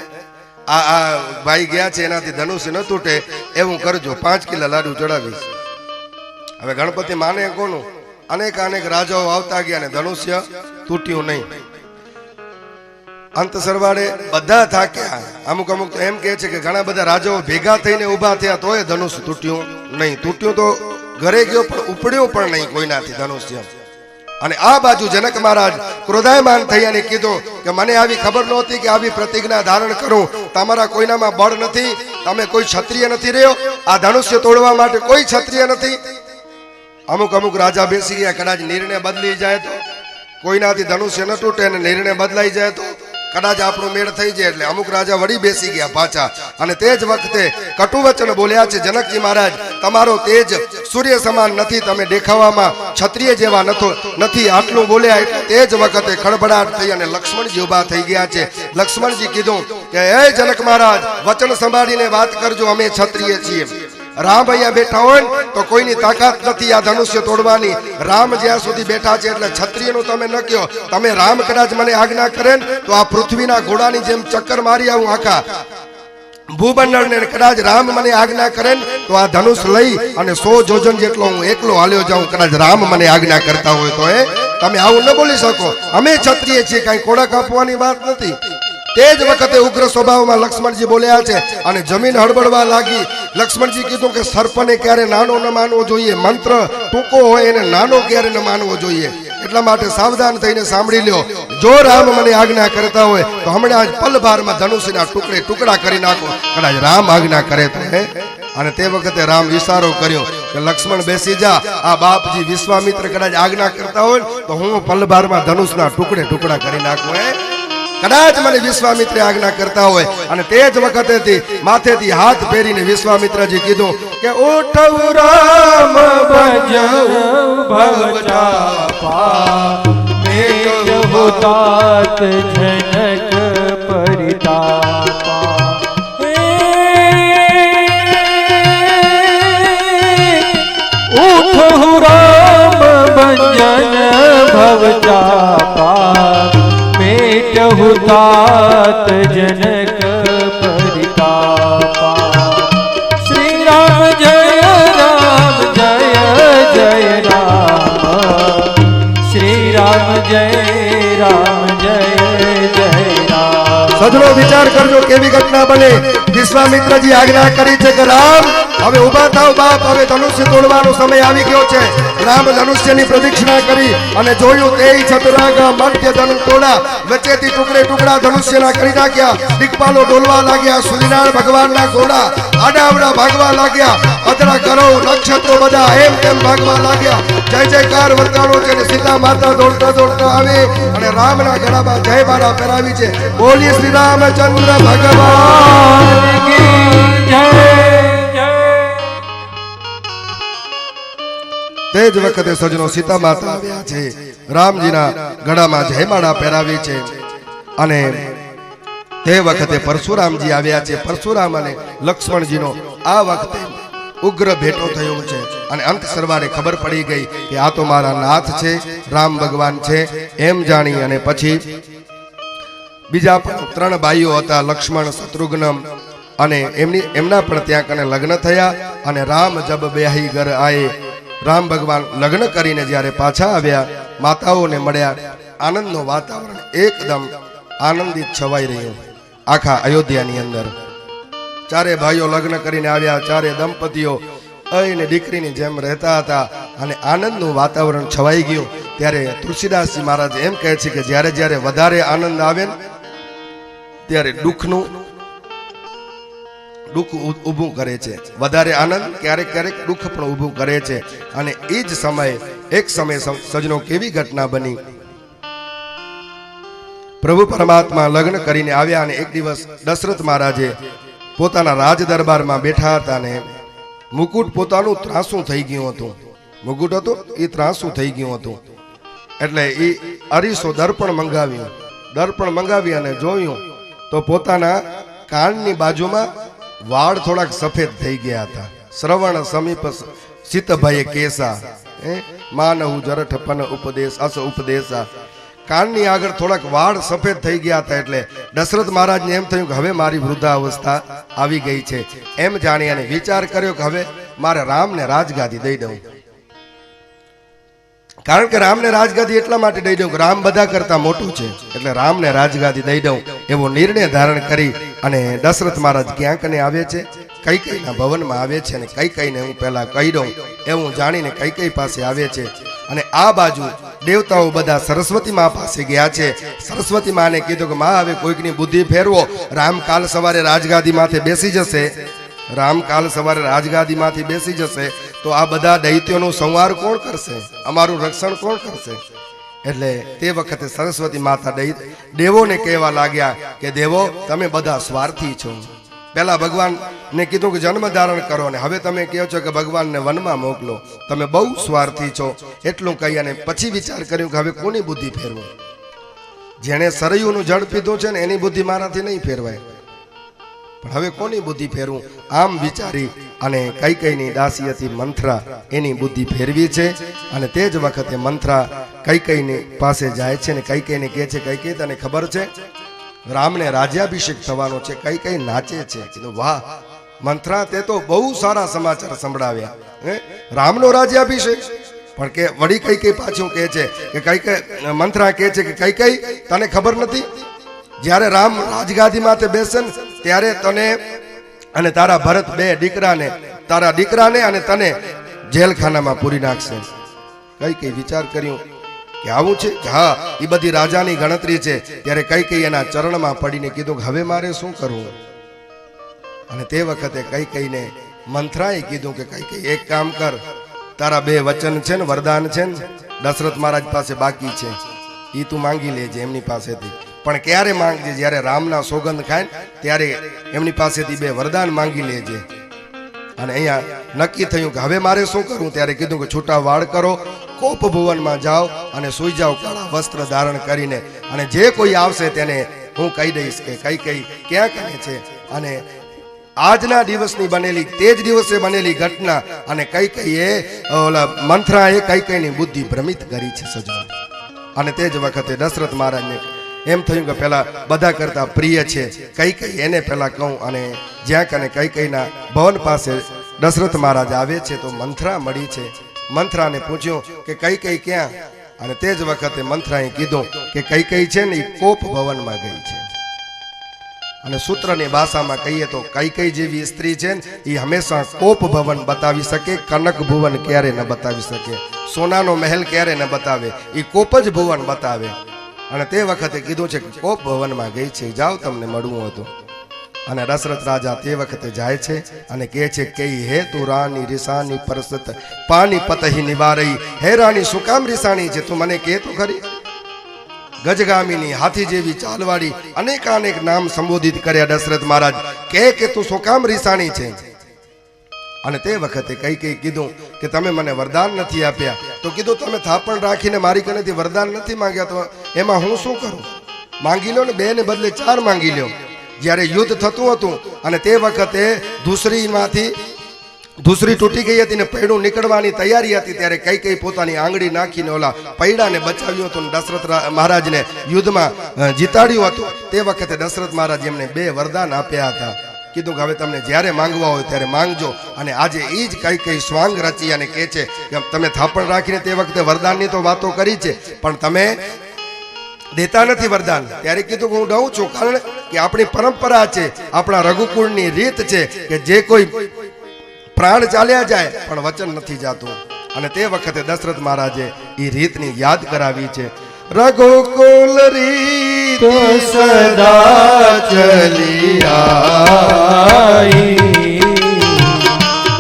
આ ભાઈ ગયા છે એનાથી ધનુષ્ય ન તૂટે એવું કરજો, 5 કિલો લાડુ ચડાવીશ. હવે ગણપતિ માને કોનું? અનેક રાજાઓ આવતા ગયા અને ધનુષ્ય તૂટ્યું નહીં. અંત સરવાળે બધા થાક્યા. અમુક તો એમ કહે છે કે ઘણા બધા રાજાઓ ભેગા થઈને ઊભા થયા તોય ધનુષ્ય તૂટ્યું નહીં. તૂટ્યું તો ઘરે ગયો પણ ઉપડ્યું પણ નહીં કોઈનાથી ધનુષ્ય. અને આ બાજુ જનક મહારાજ ક્રોધાયમાન થઈ અને કીધું કે મને આવી ખબર નહોતી કે આવી પ્રતિજ્ઞા ધારણ કરું. તમારા કોઈનામાં બળ નથી, તમે કોઈ ક્ષત્રિય નથી રહ્યો, આ ધનુષ્ય તોડવા માટે કોઈ ક્ષત્રિય નથી. અમુક રાજા બેસી ગયા, કદાચ નિર્ણય બદલી જાય તો, કોઈનાથી ધનુષ્ય ન તૂટે અને નિર્ણય બદલાઈ જાય તો કદાચ આપણો મેળ થઈ જાય. એટલે અમુક રાજા વળી બેસી ગયા પાછા અને તે જ વખતે કટુ વચન બોલ્યા છે, જનકજી મહારાજ તમારો તેજ સૂર્ય સમાન નથી, તમે દેખાવામાં ક્ષત્રિય જેવા નથી. આટલું બોલ્યા એટલે તે જ વખતે ખળભળાટ થઈ અને લક્ષ્મણજી ઉભા થઈ ગયા છે. લક્ષ્મણજી કીધું કે હે જનક મહારાજ વચન સંભાળીને વાત કરજો, અમે ક્ષત્રિય છીએ. રામ અહીંયા બેઠા હોય તો કોઈની તાકાત નથી આ ધનુષ્ય તોડવાની. રામ જ્યાં સુધી બેઠા છે એટલે ક્ષત્રિયનું તમે ન કહો. તમે રામ કદાચ મને આજ્ઞા કરે તો આ પૃથ્વીના ઘોડાની જેમ ચક્કર મારી આવું આખા ભૂમંડળને, કદાચ રામ મને આજ્ઞા કરે તો આ ધનુષ લઈ અને 100 જોજન જેટલો હું એકલો હાલ્યો જાઉં, કદાચ રામ મને આજ્ઞા કરતા હોય તો. તમે આવું ન બોલી શકો, અમે ક્ષત્રિય છીએ, કઈ કોડા કાપવાની વાત નથી. તે જ વખતે ઉગ્ર સ્વભાવમાં લક્ષ્મણજી બોલ્યા છે અને જમીન હળબળવા લાગી. લક્ષ્મણજી કીધું કે સર્પને ક્યારે નાનો ન માનવો જોઈએ, મંત્ર ટૂંકો હોય એને નાનો ક્યારે ન માનવો જોઈએ, એટલા માટે સાવધાન થઈને સાંભળી લ્યો. જો રામ મને આજ્ઞા કરતા હોય તો હમણાં જ પલભારમાં ધનુષ્યના ટુકડા કરી નાખો, કદાચ રામ આજ્ઞા કરે તો. અને તે વખતે રામ વિચારો કર્યો કે લક્ષ્મણ બેસી જા, આ બાપજી વિશ્વામિત્ર કદાચ આજ્ઞા કરતા હોય તો હું પલભારમાં ધનુષના ટુકડા કરી નાખું. કદાચ મને વિશ્વામિત્રે આજ્ઞા કરતા હોય. અને તે જ વખતેથી માથેથી હાથ ફેરીને વિશ્વામિત્રજી કીધું કે ઉઠવ રામ ભજવ ભવચાપા મેઘ तात जनक परितापा उठहु राम भजन भवचापा मेटहु तात जनक परितापा. श्री राम जय राम श्री राम जय राम સજનો વિચાર કરજો કેવી ઘટના બને. વિશ્વામિત્રજી આજ્ઞા કરી છે કે રામ હવે ઉભા થાવ બાપ, હવે ધનુષ્ય તોડવાનો સમય આવી ગયો છે. રામ ધનુષ્યની પ્રદક્ષિણા કરી અને જોયું તે ચતુરાંગ મધ્ય ધનુ તોડા, વચ્ચેથી ટુકડા ધનુષ્યના કરી નાખ્યા. દિક્પાલો ડોલવા લાગ્યા, સૂર્યનારાયણ ભગવાનના ઘોડા આડાવડા ભાગવા લાગ્યા, અતરા કરો નક્ષત્રો બધા એમ તેમ ભાગવા લાગ્યા. જય જયકાર વર્તાણો છે. સીતા માતા દોડતા આવે અને રામના ગળામાં જયમાળા પહેરાવી છે. બોલી શ્રી રામચંદ્ર ભગવાન કી જય. તે જ વખતે સજનો સીતા માતા આવ્યા છે, રામજીના ગળામાં જયમાળા પહેરાવી છે. અને તે વખતે પરશુરામજી આવ્યા છે. પરશુરામ અને લક્ષ્મણજીનો આ વખતે ઉગ્ર ભેટો થયો છે અને અંત સરવારે ખબર પડી ગઈ કે આ તો મારા નાથ છે, રામ ભગવાન છે એમ જાણી અને પછી બીજા પણ 3 ભાઈઓ હતા, લક્ષ્મણ, શત્રુઘ્ન અને એમના પણ ત્યાં કને લગ્ન થયા અને રામ જબ બેહી ઘર આયે, રામ ભગવાન લગ્ન કરીને જ્યારે પાછા આવ્યા, માતાઓને મળ્યા, આનંદનું વાતાવરણ એકદમ આનંદિત છવાઈ રહ્યું આખા અયોધ્યાની અંદર. ચારે ભાઈઓ લગ્ન કરીને આવ્યા, ચારે દંપતીઓ અને દીકરીની જેમ રહેતા હતા અને આનંદનું વાતાવરણ છવાઈ ગયું. ત્યારે તુલસીદાસજી મહારાજ એમ કહે છે કે જ્યારે જ્યારે વધારે આનંદ આવે ને ત્યારે દુઃખ ઊભું કરે છે. વધારે આનંદ ક્યારેક ક્યારેક દુઃખ પણ ઊભું કરે છે. અને એ જ સમયે એક સમય સજનો કેવી ઘટના બની, પ્રભુ પરમાત્મા લગ્ન કરીને આવ્યા અને એક દિવસ દશરથ મહારાજે પોતાના રાજ દરબારમાં બેઠા હતા ને મુકુટ પોતાનું ત્રાસું થઈ ગયું હતું. મુકુટ હતું એ ત્રાસું થઈ ગયું હતું. એટલે એ અરીસો દર્પણ મંગાવી અને જોયું તો પોતાના કાનની બાજુમાં વાળ થોડાક સફેદ થઈ ગયા હતા. શ્રવણ સમીપ સિતભય કેસા માનવ જરઠ પન ઉપદેશ અસ ઉપદેશા. કાનની આગળ થોડાક વાળ સફેદ થઈ ગયા હતા. એટલે દશરથ મહારાજને એમ થયું કે હવે મારી વૃદ્ધાવસ્થા આવી ગઈ છે. એમ જાણી અને વિચાર કર્યો કે હવે મારે રામને રાજગાદી દઈ દઉં. કારણ કે રામને રાજગાદી એટલા માટે દઈ દઉં કે રામ બધા કરતા મોટું છે, એટલે રામને રાજગાદી દઈ દઉં એવો નિર્ણય ધારણ કરી અને દશરથ મહારાજ ક્યાં કને આવે છે, કૈકેયીના ભવનમાં આવે છે. અને કૈકેયીને હું પહેલા કહી દઉં એવું જાણીને કૈકેયી પાસે આવે છે. અને આ બાજુ દેવતાઓ બધા સરસ્વતી માં પાસે ગયા છે. સરસ્વતી માને કીધું કે માં હવે કોઈકની બુદ્ધિ ફેરવો, રામ કાલ સવારે રાજગાદી માથે બેસી જશે, રામ કાલ સવારે રાજગાદી માંથી બેસી જશે તો આ બધા દૈત્યોનો સંહાર કોણ કરશે, અમારું રક્ષણ કોણ કરશે? એટલે તે વખતે સરસ્વતી માતા દેવોને કહેવા લાગ્યા કે દેવો તમે બધા સ્વાર્થી છો. પહેલા ભગવાનને કીધું કે જન્મ ધારણ કરો ને હવે તમે કહો છો કે ભગવાનને વનમાં મોકલો, તમે બહુ સ્વાર્થી છો. એટલું કહી અને પછી વિચાર કર્યું કે હવે કોની બુદ્ધિ ફેરવો? જેણે સરયુનું જળ પીધું છે ને એની બુદ્ધિ મારાથી નહીં ફેરવાય, પણ હવે કોની બુદ્ધિ ફેરવું? આમ વિચારી અને કૈકેયીની દાસી હતી મંથરા, એની બુદ્ધિ ફેરવી છે. અને તે જ વખતે મંથરા કૈકેયીની પાસે જાય છે ને કૈકેયીને કહે છે, કૈકેયી તને ખબર છે રામને રાજ્યાભિષેક થવાનો છે? કૈકેયી નાચે છે. કીધું વાહ મંથરા, તે તો બહુ સારા સમાચાર સંભળાવ્યા, રામનો રાજ્યાભિષેક. પણ કે વળી કૈકેયી પાછું કહે છે કે કૈકેયી, મંથરા કહે છે કે કૈકેયી તને ખબર નથી, જ્યારે રામ રાજગાદી માથે બેસે ને ત્યારે તને અને તારા ભરત બે દીકરાને, તારા દીકરાને અને તને જેલખાનામાં પૂરી નાખશે. કૈકેયી વિચાર કર્યું કે આવું છે, હા એ બધી રાજાની ગણતરી છે. ત્યારે કૈકેયી એના ચરણમાં પડીને કીધું કે હવે મારે શું કરવું? અને તે વખતે કૈકેયીને મંથરાએ કીધું કે કૈકેયી એક કામ કર, તારા 2 વચન છે ને વરદાન છે ને દશરથ મહારાજ પાસે બાકી છે, એ તું માંગી લેજે એમની પાસેથી. પણ ક્યારે માંગજે? જ્યારે રામના સોગંદ ખાય ત્યારે એમની પાસેથી 2 વરદાન માંગી લેજે. અને અહીંયા નક્કી થયું કે હવે મારે શું કરવું? ત્યારે કીધું કે છૂટા વાળ કરો, કોપ ભુવનમાં જાઓ અને સૂઈ જાઓ કાળા વસ્ત્ર ધારણ કરીને, અને જે કોઈ આવશે તેને હું કહી દઈશ કે કૈકેયી ક્યાં કહે છે. અને આજના દિવસની બનેલી, તે જ દિવસે બનેલી ઘટના અને કૈકેયીએ મંથરાએ કૈકેયીની બુદ્ધિ ભ્રમિત કરી છે સજ્જનો. અને તે જ વખતે દશરથ મહારાજને એમ થયું કે પેલા બધા કરતા પ્રિય છે કૈકેયી, એને પેલા કહું. અને જ્યાં કને કૈકેયીના ભવન પાસે દશરથ મહારાજ આવે છે તો મંથરા મળી છે. મંથરાને પૂછ્યું કે કૈકેયી ક્યાં? અને તે જ વખતે મંથરાએ કીધું કે કૈકેયી છે ને એ કોપ ભવનમાં ગઈ છે. અને સૂત્રની ભાષામાં કહીએ તો કૈકેયી જેવી સ્ત્રી છે ને એ હંમેશા કોપ ભવન બતાવી શકે, કનક ભુવન ક્યારે ન બતાવી શકે, સોનાનો મહેલ ક્યારે ન બતાવે, એ કોપ જ ભુવન બતાવે. અને તે વખતે કીધું છે કે કોપ ભવનમાં ગઈ છે, જાઓ તમને મળવું હતું. અને દશરથ રાજા તે વખતે જાય છે અને કહે છે કે હે તું રાની રીસાની પરસત પાની પતહી નિવારઈ, હે રાણી શું કામ રીસાણી છે? તું મને કહે તો ખરી. ગજગામીની, હાથી જેવી ચાલવાળી, અનેકાનેક નામ સંબોધિત કર્યા દશરથ મહારાજ, કે તું શું કામ રીસાણી છે? અને તે વખતે કૈકેયી કીધું કે તમે મને વરદાન નથી આપ્યા. તો કીધું તમે થાપણ રાખીને મારી કનેથી વરદાન નથી માંગ્યા, તો એમાં હું શું કરું? માંગી લો ને, 2 ને બદલે 4 માંગી લો. જ્યારે યુદ્ધ થતું હતું અને તે વખતે ધૂસરીમાંથી ધૂસરી તૂટી ગઈ હતી ને પૈડું નીકળવાની તૈયારી હતી ત્યારે કઈ પોતાની આંગળી નાખીને ઓલા પૈડાને બચાવ્યું હતું. દશરથ મહારાજને યુદ્ધમાં જીતાડ્યું હતું. તે વખતે દશરથ મહારાજ એમને 2 વરદાન આપ્યા હતા. કીધું કે હવે તમને જ્યારે માંગવા હોય ત્યારે માંગજો. અને આજે એ જ કઈ સ્વાંગ રચી અને કહે છે કે તમે થાપણ રાખીને તે વખતે વરદાનની તો વાતો કરી છે પણ તમે દેતા નથી વરદાન. ત્યારે કીધું કે હું દઉં છું, કારણ કે આપણી પરંપરા છે, આપણા રઘુકુળની રીત છે કે જે કોઈ પ્રાણ ચાલ્યા જાય પણ વચન નથી જાતું. અને તે વખતે દશરથ મહારાજે એ રીતની યાદ કરાવી છે. રઘુકુલ રીત સદા ચલી આઈ,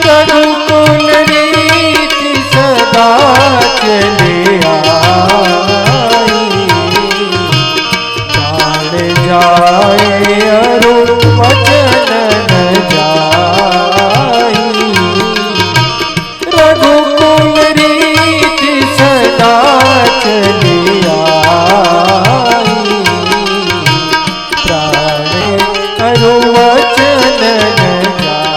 રઘુકુલ રીત સદા ચલી આઈ, પ્રાણ જાય અરુ વચન ન જાય, રઘુકુલ રીત સદા ચલી આઈ, પ્રાણ અરુ વચન ન જાય.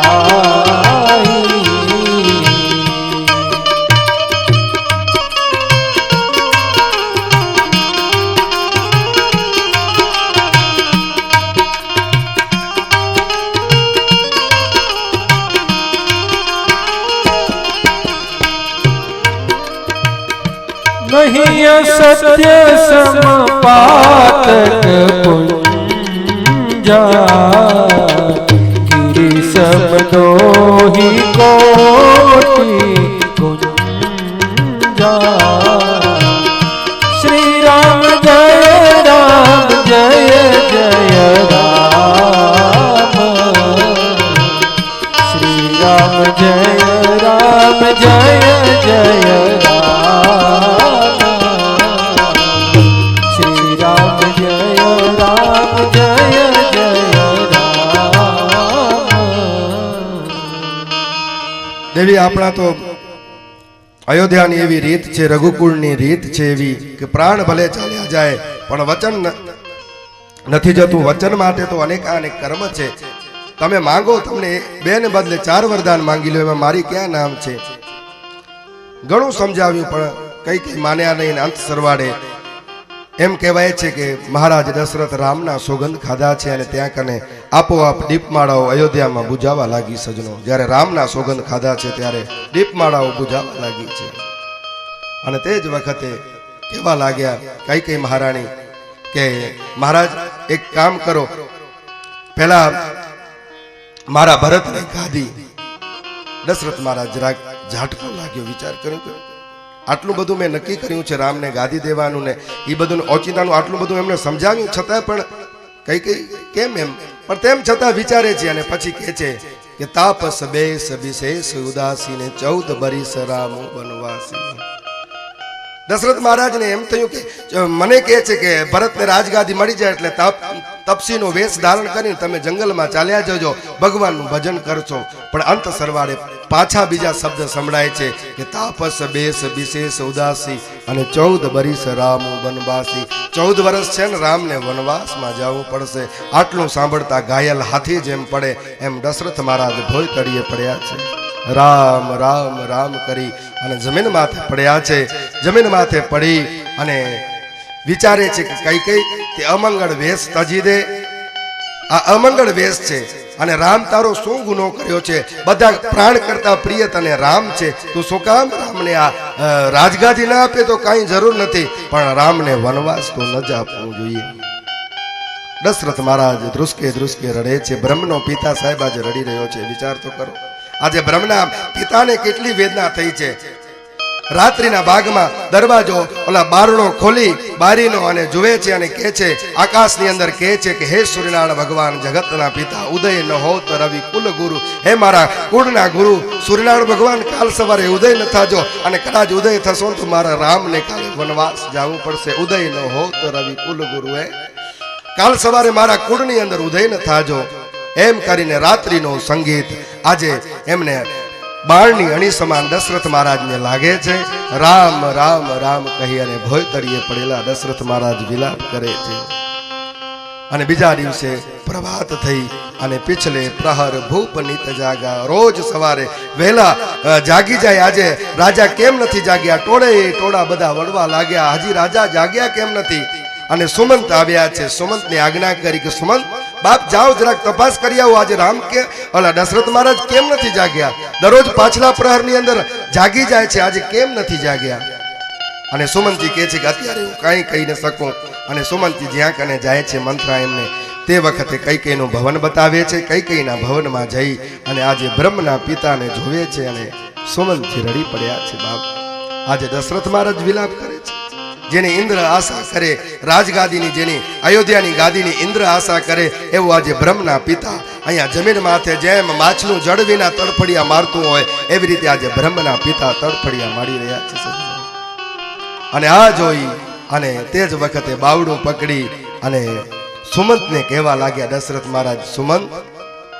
નહીં સત્ય સમપાતક પુંજા, ગિરિ સમદોહી કોટિ ગુંજા. શ્રી રામ જય જય રામ, શ્રી રામ જય જય દેવી. આપણા તો અયોધ્યાની એવી રીત છે, રઘુકુળની રીત છે એવી કે પ્રાણ ભલે ચાલ્યા જાય પણ વચન નથી જતું. વચન માટે તો અનેક કર્મ છે. તમે માંગો, તમને 2 ને બદલે 4 વરદાન માંગી લો, એમાં મારી ક્યાં નામ છે? ઘણું સમજાવ્યું પણ કઈ માન્યા નહીં. અંત સરવાળે એમ કહેવાય છે કે મહારાજ દશરથ રામના સોગંદ ખાધા છે અને ત્યાં કને આપોઆપ દીપમાળાઓ અયોધ્યામાં બુજાવા લાગી. સજનો, જ્યારે રામના સોગંદ ખાધા છે ત્યારે દીપમાળાઓ બુજાવા લાગી છે. અને તે જ વખતે કહેવા લાગ્યા કઈ મહારાણી કે મહારાજ એક કામ કરો, પહેલા મારા ભરતને ગાદી. દશરથ મહારાજ જરાક ઝાટકો લાગ્યો. વિચાર કર્યો કે આટલું બધું મેં નક્કી કર્યું છે રામને ગાદી દેવાનું ને એ બધું ઓચિંતાનું, આટલું બધું એમને સમજાવ્યું છતાં પણ કઈ કેમ એમ, પણ તેમ છતાં વિચારે છે. અને પછી કહે છે કે તાપસ બેસ વિશેષ ઉદાસી ને 14 બરીસ રામ વનવાસી. દશરથ મહારાજને એમ થયું કે મને કહે છે કે ભરતને રાજગાદી મળી જાય એટલે તપસીનો વેશ ધારણ કરીને તમે જંગલમાં ચાલ્યા જજો, ભગવાનનું ભજન કરશો. પણ અંત સરવાળે પાછા બીજા શબ્દ સંભળાય છે કે તાપસ બેસ વિશેષ ઉદાસી અને 14 બરીસ રામ વનવાસી. 14 વર્ષ છે ને રામને વનવાસમાં જવું પડશે. આટલું સાંભળતા ઘાયલ હાથી જેમ પડે એમ દશરથ મહારાજ ભોય તળીએ પડ્યા છે. રામ રામ રામ કરી અને જમીન માથે પડ્યા છે. જમીન માથે પડી અને વિચારે છે કે કઈ તે અમંગળ વેશ તજી દે. આ અમંગળ વેશ છે અને રામ તારો શું ગુનો કર્યો છે? બધા પ્રાણ કરતા પ્રિય તને રામ છે, તું શું કામ રામને આ રાજગાદી ના આપે તો કાંઈ જરૂર નથી, પણ રામને વનવાસ તો ન જ આપવું જોઈએ. દશરથ મહારાજ ધ્રુસકે રડે છે. બ્રહ્મનો પિતા સાહેબ આજે રડી રહ્યો છે. વિચાર તો કરો, આજે બ્રહ્મના પિતાને કેટલી વેદના થઈ છે. રાત્રિના ભાગમાં દરવાજો ઓલા બારણો ખોલી બારીનો અને જુએ છે અને કહે છે, આકાશની અંદર કહે છે કે હે સૂર્યનારાયણ ભગવાન જગતના પિતા, ઉદય ન હો તો રવિ કુલ ગુરુ. હે મારા કુળના ગુરુ સૂર્યનારાયણ ભગવાન, કાલ સવારે ઉદય ન થાજો અને કદાચ ઉદય થશો તો મારા રામને કાલે વનવાસ જવું પડશે. ઉદય ન હો તો રવિ કુલ ગુરુ. હે કાલ સવારે મારા કુળની અંદર ઉદય ન થાજો. એમ કરીને રાત્રિનો સંગીત આજે એમને બાળની અણી સમાન દશરથ મહારાજને લાગે છે. રામ રામ રામ કહી અને ભોય તળીએ પડેલા દશરથ મહારાજ વિલાપ કરે છે. અને બીજા દિવસે પ્રભાત થઈ અને પિછલે પ્રહર ભૂપ નિત જાગા. રોજ સવારે વહેલા જાગી જાય. આજે રાજા કેમ નથી જાગ્યા? ટોળે ટોળા બધા વળવા લાગ્યા. હજી રાજા જાગ્યા કેમ નથી? અને સુમંત આવ્યા છે. સુમંતની આજ્ઞા કરી કે સુમંત બાપ જાઓ જરાક તપાસ કરી આવો. આજે રામ કે ઓલા દશરથ મહારાજ કેમ નથી જાગ્યા? દરરોજ પાછલા પ્રહરની અંદર જાગી જાય છે, આજે કેમ નથી જાગ્યા? અને સુમંતજી કહે છે કે અત્યારે હું કાંઈ કહી ન શકું. અને સુમંતજી જ્યાં કને જાય છે મંથરા એમને તે વખતે કૈકેયીનું ભવન બતાવે છે. કૈકેયીના ભવનમાં જઈ અને આજે બ્રહ્મના પિતાને જોવે છે અને સુમંતજી રડી પડ્યા છે. બાપ આજે દશરથ મહારાજ વિલાપ કરે છે. જેની ઇન્દ્ર આશા કરે રાજગાદીની, જેની અયોધ્યાની ગાદીની ઇન્દ્ર આશા કરે, એવું આજે બ્રહ્મના પિતા અહીંયા જમીન માથે જેમ માછલું જળ વિના તડફડિયા મારતું હોય એવી રીતે આજે બ્રહ્મના પિતા તડફડિયા મારી રહ્યા છે. અને આ જોઈ અને તે જ વખતે બાવડું પકડી અને સુમંતને કહેવા લાગ્યા દશરથ મહારાજ, સુમંત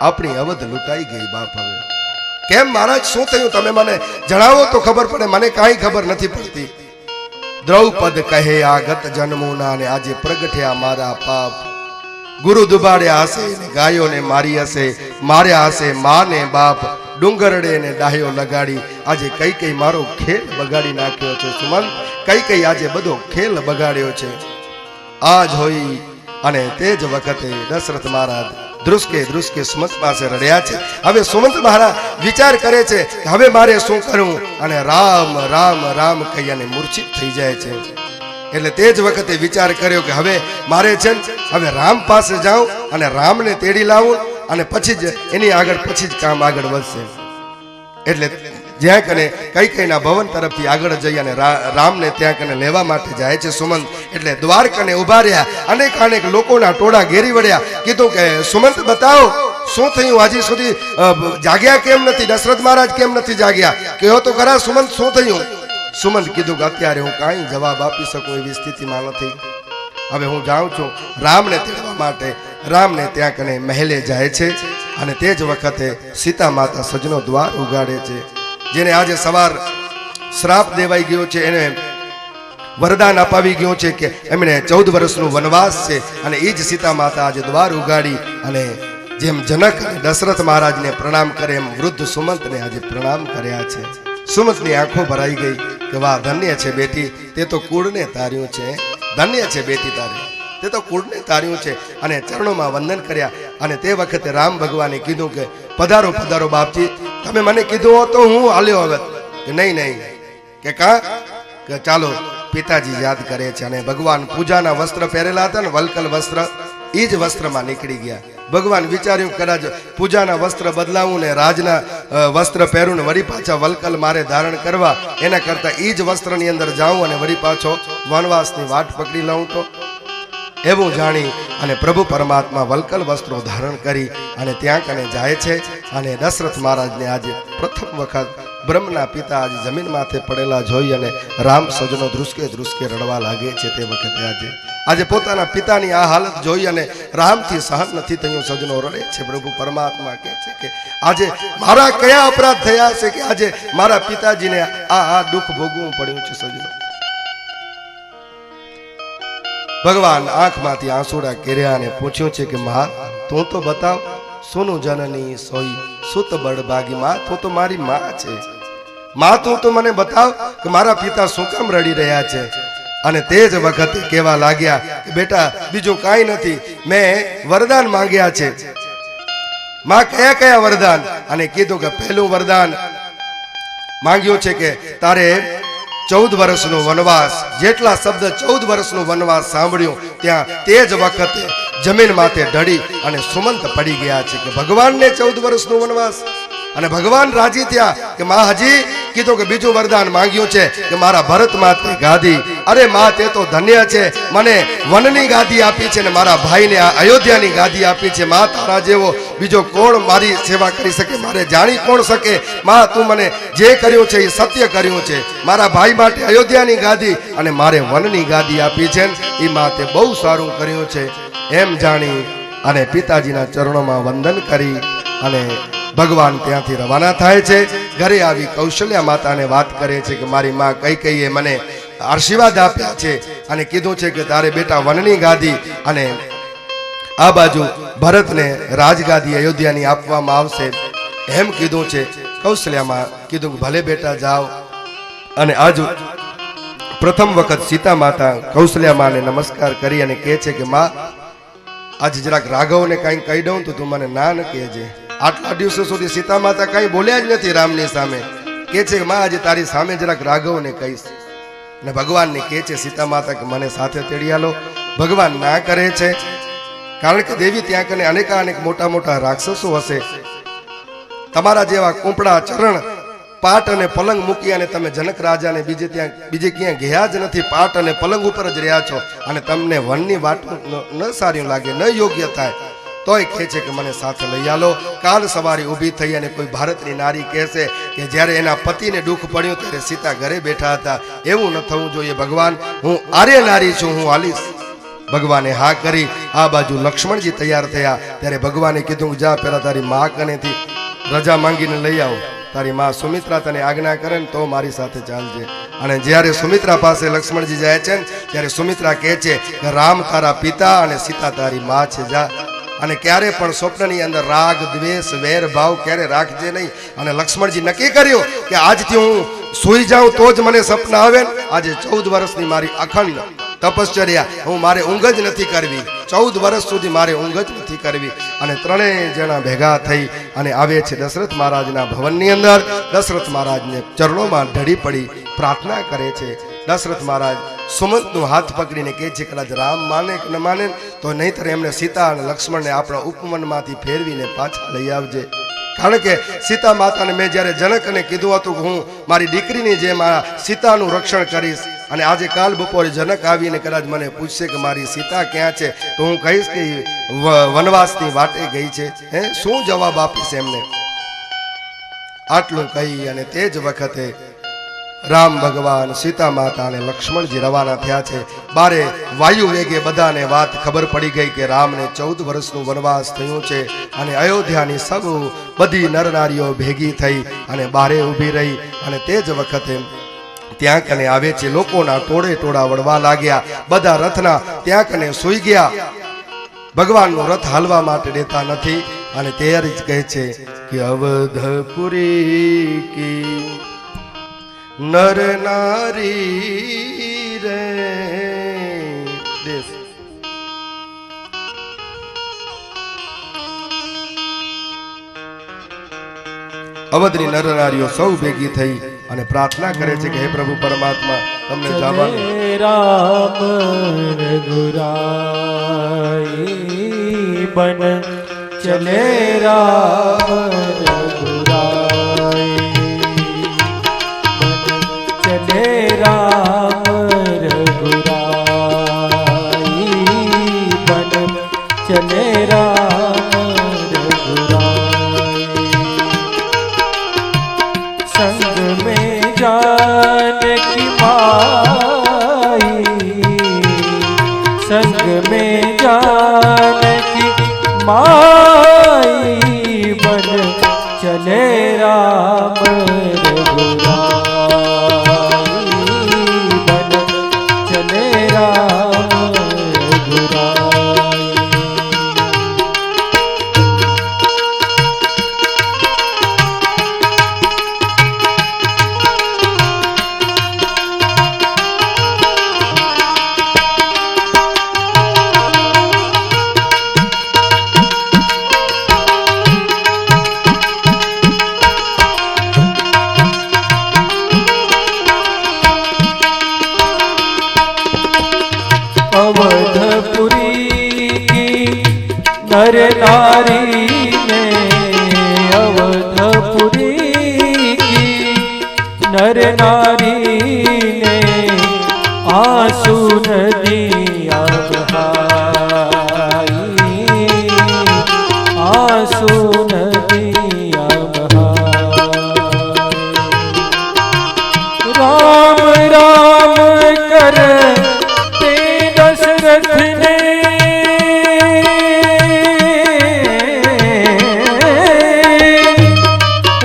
આપણી અવધ લૂંટાઈ ગઈ બાપ. હવે કેમ મહારાજ, શું થયું? તમે મને જણાવો તો ખબર પડે, મને કાંઈ ખબર નથી પડતી. દ્રૌપદ કહે આ ગત જન્મોના ને આજે પ્રગટ્યા મારા પાપ. ગુરુ દુબાડ્યા હશે ને ગાયોને મારી હશે, માર્યા હશે માને બાપ. ડુંગરડે ને ડાહ્યો લગાડી આજે કૈકેયી મારો ખેલ બગાડી નાખ્યો છે. સુમંત કૈકેયી આજે બધો ખેલ બગાડ્યો છે. આ જોઈ અને તે જ વખતે દશરથ મહારાજ ધ્રુસકે ધ્રુસકે સુમંત પાસે રડ્યા છે. હવે સુમંત મહારાજ વિચાર કરે છે કે હવે મારે શું કરવું? અને રામ રામ રામ કહી અને મૂર્છિત થઈ જાય છે. એટલે તે જ વખતે વિચાર કર્યો કે હવે મારે છે હવે રામ પાસે જાઉં અને રામને તેડી લાવું અને પછી જ એની આગળ પછી જ કામ આગળ વધશે. એટલે જ્યાં કને કૈકેયીના ભવન તરફથી આગળ જઈ અને રામને ત્યાં કને લેવા માટે જાય છે સુમંત. એટલે દ્વાર કને ઉભા રહ્યા. અનેક લોકોના ટોળા ઘેરી વળ્યા. કીધું કે સુમંત બતાવો શું થયું? હજી સુધી જાગ્યા કેમ નથી? દશરથ મહારાજ કેમ નથી જાગ્યા? કહો તો ખરા સુમંત શું થયું? સુમંત કીધું કે અત્યારે હું કાંઈ જવાબ આપી શકું એવી સ્થિતિમાં નથી. હવે હું જાઉં છું રામને તેડવા માટે. રામને ત્યાં કને મહેલે જાય છે અને તે જ વખતે સીતા માતા સજનો દ્વાર ઉગાડે છે. જેને આજે સવાર શ્રાપ દેવાઈ ગયો છે, એને વરદાન અપાવી ગયું છે કે એમણે 14 વર્ષનું વનવાસ છે. અને એ જ સીતા માતા આજે દ્વાર ઉગાડી અને જેમ જનક અને દશરથ મહારાજને પ્રણામ કરે એમ વૃદ્ધ સુમંતને આજે પ્રણામ કર્યા છે. સુમંતની આંખો ભરાઈ ગઈ કે વાહ, ધન્ય છે બેટી, તે તો કુળને તાર્યું છે. ધન્ય છે બેટી તારી, તે તો કુળને તાર્યું છે. અને ચરણોમાં વંદન કર્યા. અને તે વખતે રામ ભગવાને કીધું કે પધારો પધારો બાપજી, તમે મને કીધું હોત તો હું હાલ્યો હવે. કે નહીં કે કે ચાલો પિતાજી યાદ કરે છે. અને ભગવાન પૂજાના વસ્ત્ર પહેરેલા હતા ને, વલકલ વસ્ત્ર, એ જ વસ્ત્રમાં નીકળી ગયા. ભગવાન વિચાર્યું કદાચ પૂજાના વસ્ત્ર બદલાવું ને રાજના વસ્ત્ર પહેરું ને વળી પાછા વલકલ મારે ધારણ કરવા, એના કરતા એ જ વસ્ત્રની અંદર જાઉં અને વળી પાછો વનવાસની વાટ પકડી લઉં તો. એવું જાણી અને પ્રભુ પરમાત્મા વલકલ વસ્ત્રો ધારણ કરી અને ત્યાં કને જાય છે. અને દશરથ મહારાજને આજે પ્રથમ વખત બ્રહ્મના પિતા આજે જમીન માથે પડેલા જોઈ અને રામ સજનો ધ્રુસકે ધ્રુસકે રડવા લાગે છે. તે વખતે આજે પોતાના પિતાની આ હાલત જોઈ અને રામથી સહન નથી થયું. સજનો રડે છે. પ્રભુ પરમાત્મા કહે છે કે આજે મારા કયા અપરાધ થયા છે કે આજે મારા પિતાજીને આ દુઃખ ભોગવવું પડ્યું છે. સજનો ભગવાન આંખમાંથી આંસુડા કેર્યા અને પૂછ્યું છે કે માં તું તો બતાવ, સોનું જનની સોઈ સુત બળભાગી. માં તું તો મારી માં છે. માં તું તો મને બતાવ કે મારા પિતા શું કામ રડી રહ્યા છે? અને તે જ વખતે કહેવા લાગ્યા કે બેટા બીજું કાંઈ નથી, મેં વરદાન માંગ્યા છે. માં કયા કયા વરદાન? અને કીધું કે પહેલું વરદાન માંગ્યું છે કે તારે 14 વર્ષનો વનવાસ. જેટલા શબ્દ 14 વર્ષનો વનવાસ સાંભળ્યું ત્યાં તે જ વખતે જમીન માથે ઢળી અને સુમંત પડી ગયા છે કે ભગવાનને 14 વર્ષનો વનવાસ. અને ભગવાન રાજી થયા કે માં હજી કીધું કે બીજું વરદાન માંગ્યું છે કે મારા ભરત માતે ગાદી. અરે માં તે તો ધન્ય છે, મને વનની ગાદી આપી છે ને મારા ભાઈને આ અયોધ્યાની ગાદી આપી છે. માં તારા જેવો બીજો કોણ મારી સેવા કરી શકે? મારે જાણી કોણ શકે? માં તું મને જે કર્યું છે એ સત્ય કર્યું છે. મારા ભાઈ માટે અયોધ્યાની ગાદી અને મારે વનની ગાદી આપી છે, એ માતે બહુ સારું કર્યું છે. એમ જાણી અને પિતાજીના ચરણોમાં વંદન કરી અને ભગવાન ત્યાંથી રવાના થાય છે. ઘરે આવી કૌશલ્યા માતાને વાત કરે છે કે મારી માં કૈકેયીએ મને આશીર્વાદ આપ્યા છે અને કીધું છે કે તારે બેટા વનની ગાદી અને આ બાજુ ભરતને રાજગાદી અયોધ્યાની આપવામાં આવશે એમ કીધું છે. કૌશલ્યામાં કીધું કે ભલે બેટા જાઓ. અને આજુ પ્રથમ વખત સીતા માતા કૌશલ્યા માને નમસ્કાર કરી અને કહે છે કે માં, આજે જરાક રાઘવને કંઈ કહી દઉં તો તું મને ના ન કહેજે. આટલા દિવસો સુધી સીતા માતા કંઈ બોલ્યા જ નથી રામની સામે. કહે છે કે માં, આજે તારી સામે જરાક રાઘવને કહીશ. ને ભગવાનને કહે છે સીતા માતા કે મને સાથે તેડી આલો. ભગવાન ના કરે છે, કારણ કે દેવી ત્યાં કને અનેક મોટા મોટા રાક્ષસો હશે. તમારા જેવા કુંપડા ચરણ પાટ અને પલંગ મૂકી અને તમે જનક રાજાને બીજે ક્યાં ગયા જ નથી. પાટ અને પલંગ ઉપર જ રહ્યા છો અને તમને વનની વાટ ન સારી લાગે, ન યોગ્ય થાય, તોય કહે છે કે મને સાથે લઈ આલો. કાલ સવારે ઊભી થઈ અને કોઈ ભારતની નારી કહેશે કે જ્યારે એના પતિને દુઃખ પડ્યું ત્યારે સીતા ઘરે બેઠા હતા, એવું ન થવું જોઈએ. ભગવાન, હું આર્ય નારી છું, હું હાલીશ. ભગવાને હા કરી. આ બાજુ લક્ષ્મણજી તૈયાર થયા ત્યારે ભગવાને કીધું, જા પેલા તારી મા કનેથી રજા માંગીને લઈ આવો. તારી માં સુમિત્રા તને આજ્ઞા કરે ને તો મારી સાથે ચાલજે. અને જ્યારે સુમિત્રા પાસે લક્ષ્મણજી જાય છે ત્યારે સુમિત્રા કહે છે કે રામ તારા પિતા અને સીતા તારી માં છે, જા. અને ક્યારે પણ સ્વપ્નની અંદર રાગ, દ્વેષ, વેર ભાવ ક્યારે રાખજે નહીં. અને લક્ષ્મણજી નક્કી કર્યું કે આજથી હું સૂઈ જાઉં તો જ મને સપના આવે. આજે 14 વર્ષની મારી અખંડ તપશ્ચર્યા, હું મારે ઊંઘ જ નથી કરવી. 14 વર્ષ સુધી મારે ઊંઘ જ નથી કરવી. અને ત્રણેય જણા ભેગા થઈ અને આવે છે દશરથ મહારાજના ભવનની અંદર. દશરથ મહારાજને ચરણોમાં ઢળી પડી પ્રાર્થના કરે છે. દશરથ મહારાજ સુમંતનો હાથ પકડીને કહે છે કદાચ રામ માને કે ન માને તો નહીંતર એમને સીતા અને લક્ષ્મણને આપણા ઉપવનમાંથી ફેરવીને પાછા લઈ આવજે. કારણ કે સીતા માતાને મેં જ્યારે જનકને કીધું હતું કે હું મારી દીકરીની જેમ આ સીતાનું રક્ષણ કરીશ, અને આજે કાલ બપોરે જનક આવીને કદાચ મને પૂછશે કે મારી સીતા ક્યાં છે, તો હું કહીશ કે વનવાસની વાટે ગઈ છે. શું જવાબ આપીશ એમને? આટલું કહી અને તે જ વખતે રામ ભગવાન, સીતા માતા અને લક્ષ્મણજી રવાના થયા છે. બારે વાયુ વેગે બધાને વાત ખબર પડી ગઈ કે રામને 14 વર્ષનું વનવાસ થયું છે. અને અયોધ્યાની બધી નરનારીઓ ભેગી થઈ અને બારે ઊભી રહી. અને તે જ વખતે ત્યાં કને આવે છે લોકોના ટોળે ટોળા વળવા લાગ્યા. બધા રથના ત્યાં કને સૂઈ ગયા. ભગવાનનો રથ હાલવા માટે દેતા નથી. અને ત્યારે જ કહે છે કે અવધપુરી કી નર નારી રે દેશ. અવધની નર નારીઓ સૌ ભેગી થઈ અને પ્રાર્થના કરે છે કે હે પ્રભુ પરમાત્મા, તમને જવાનું. રામ રઘુરાઈ બન ચલે રામ રઘુરાઈ બન ચલે રામ રઘુરાઈ બન ચલે રામ રઘુરાई संग में जानकी माई, संग में जानकी माई बन चले राम रघुराई बन चले राम रघुराई। अवधपुरी की नर नारी ने, अवधपुरी की नर नारी ने आंसू नदियाँ बहाई, आंसू नदियाँ बहाई। राम राम कर दशरथ ने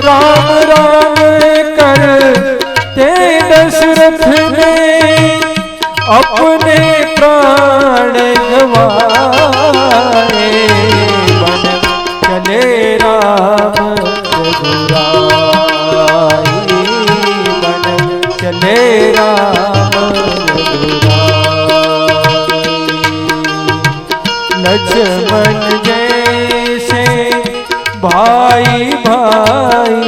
राम राम करते दशरथ ने अपने प्राण गवाए, भाई भाई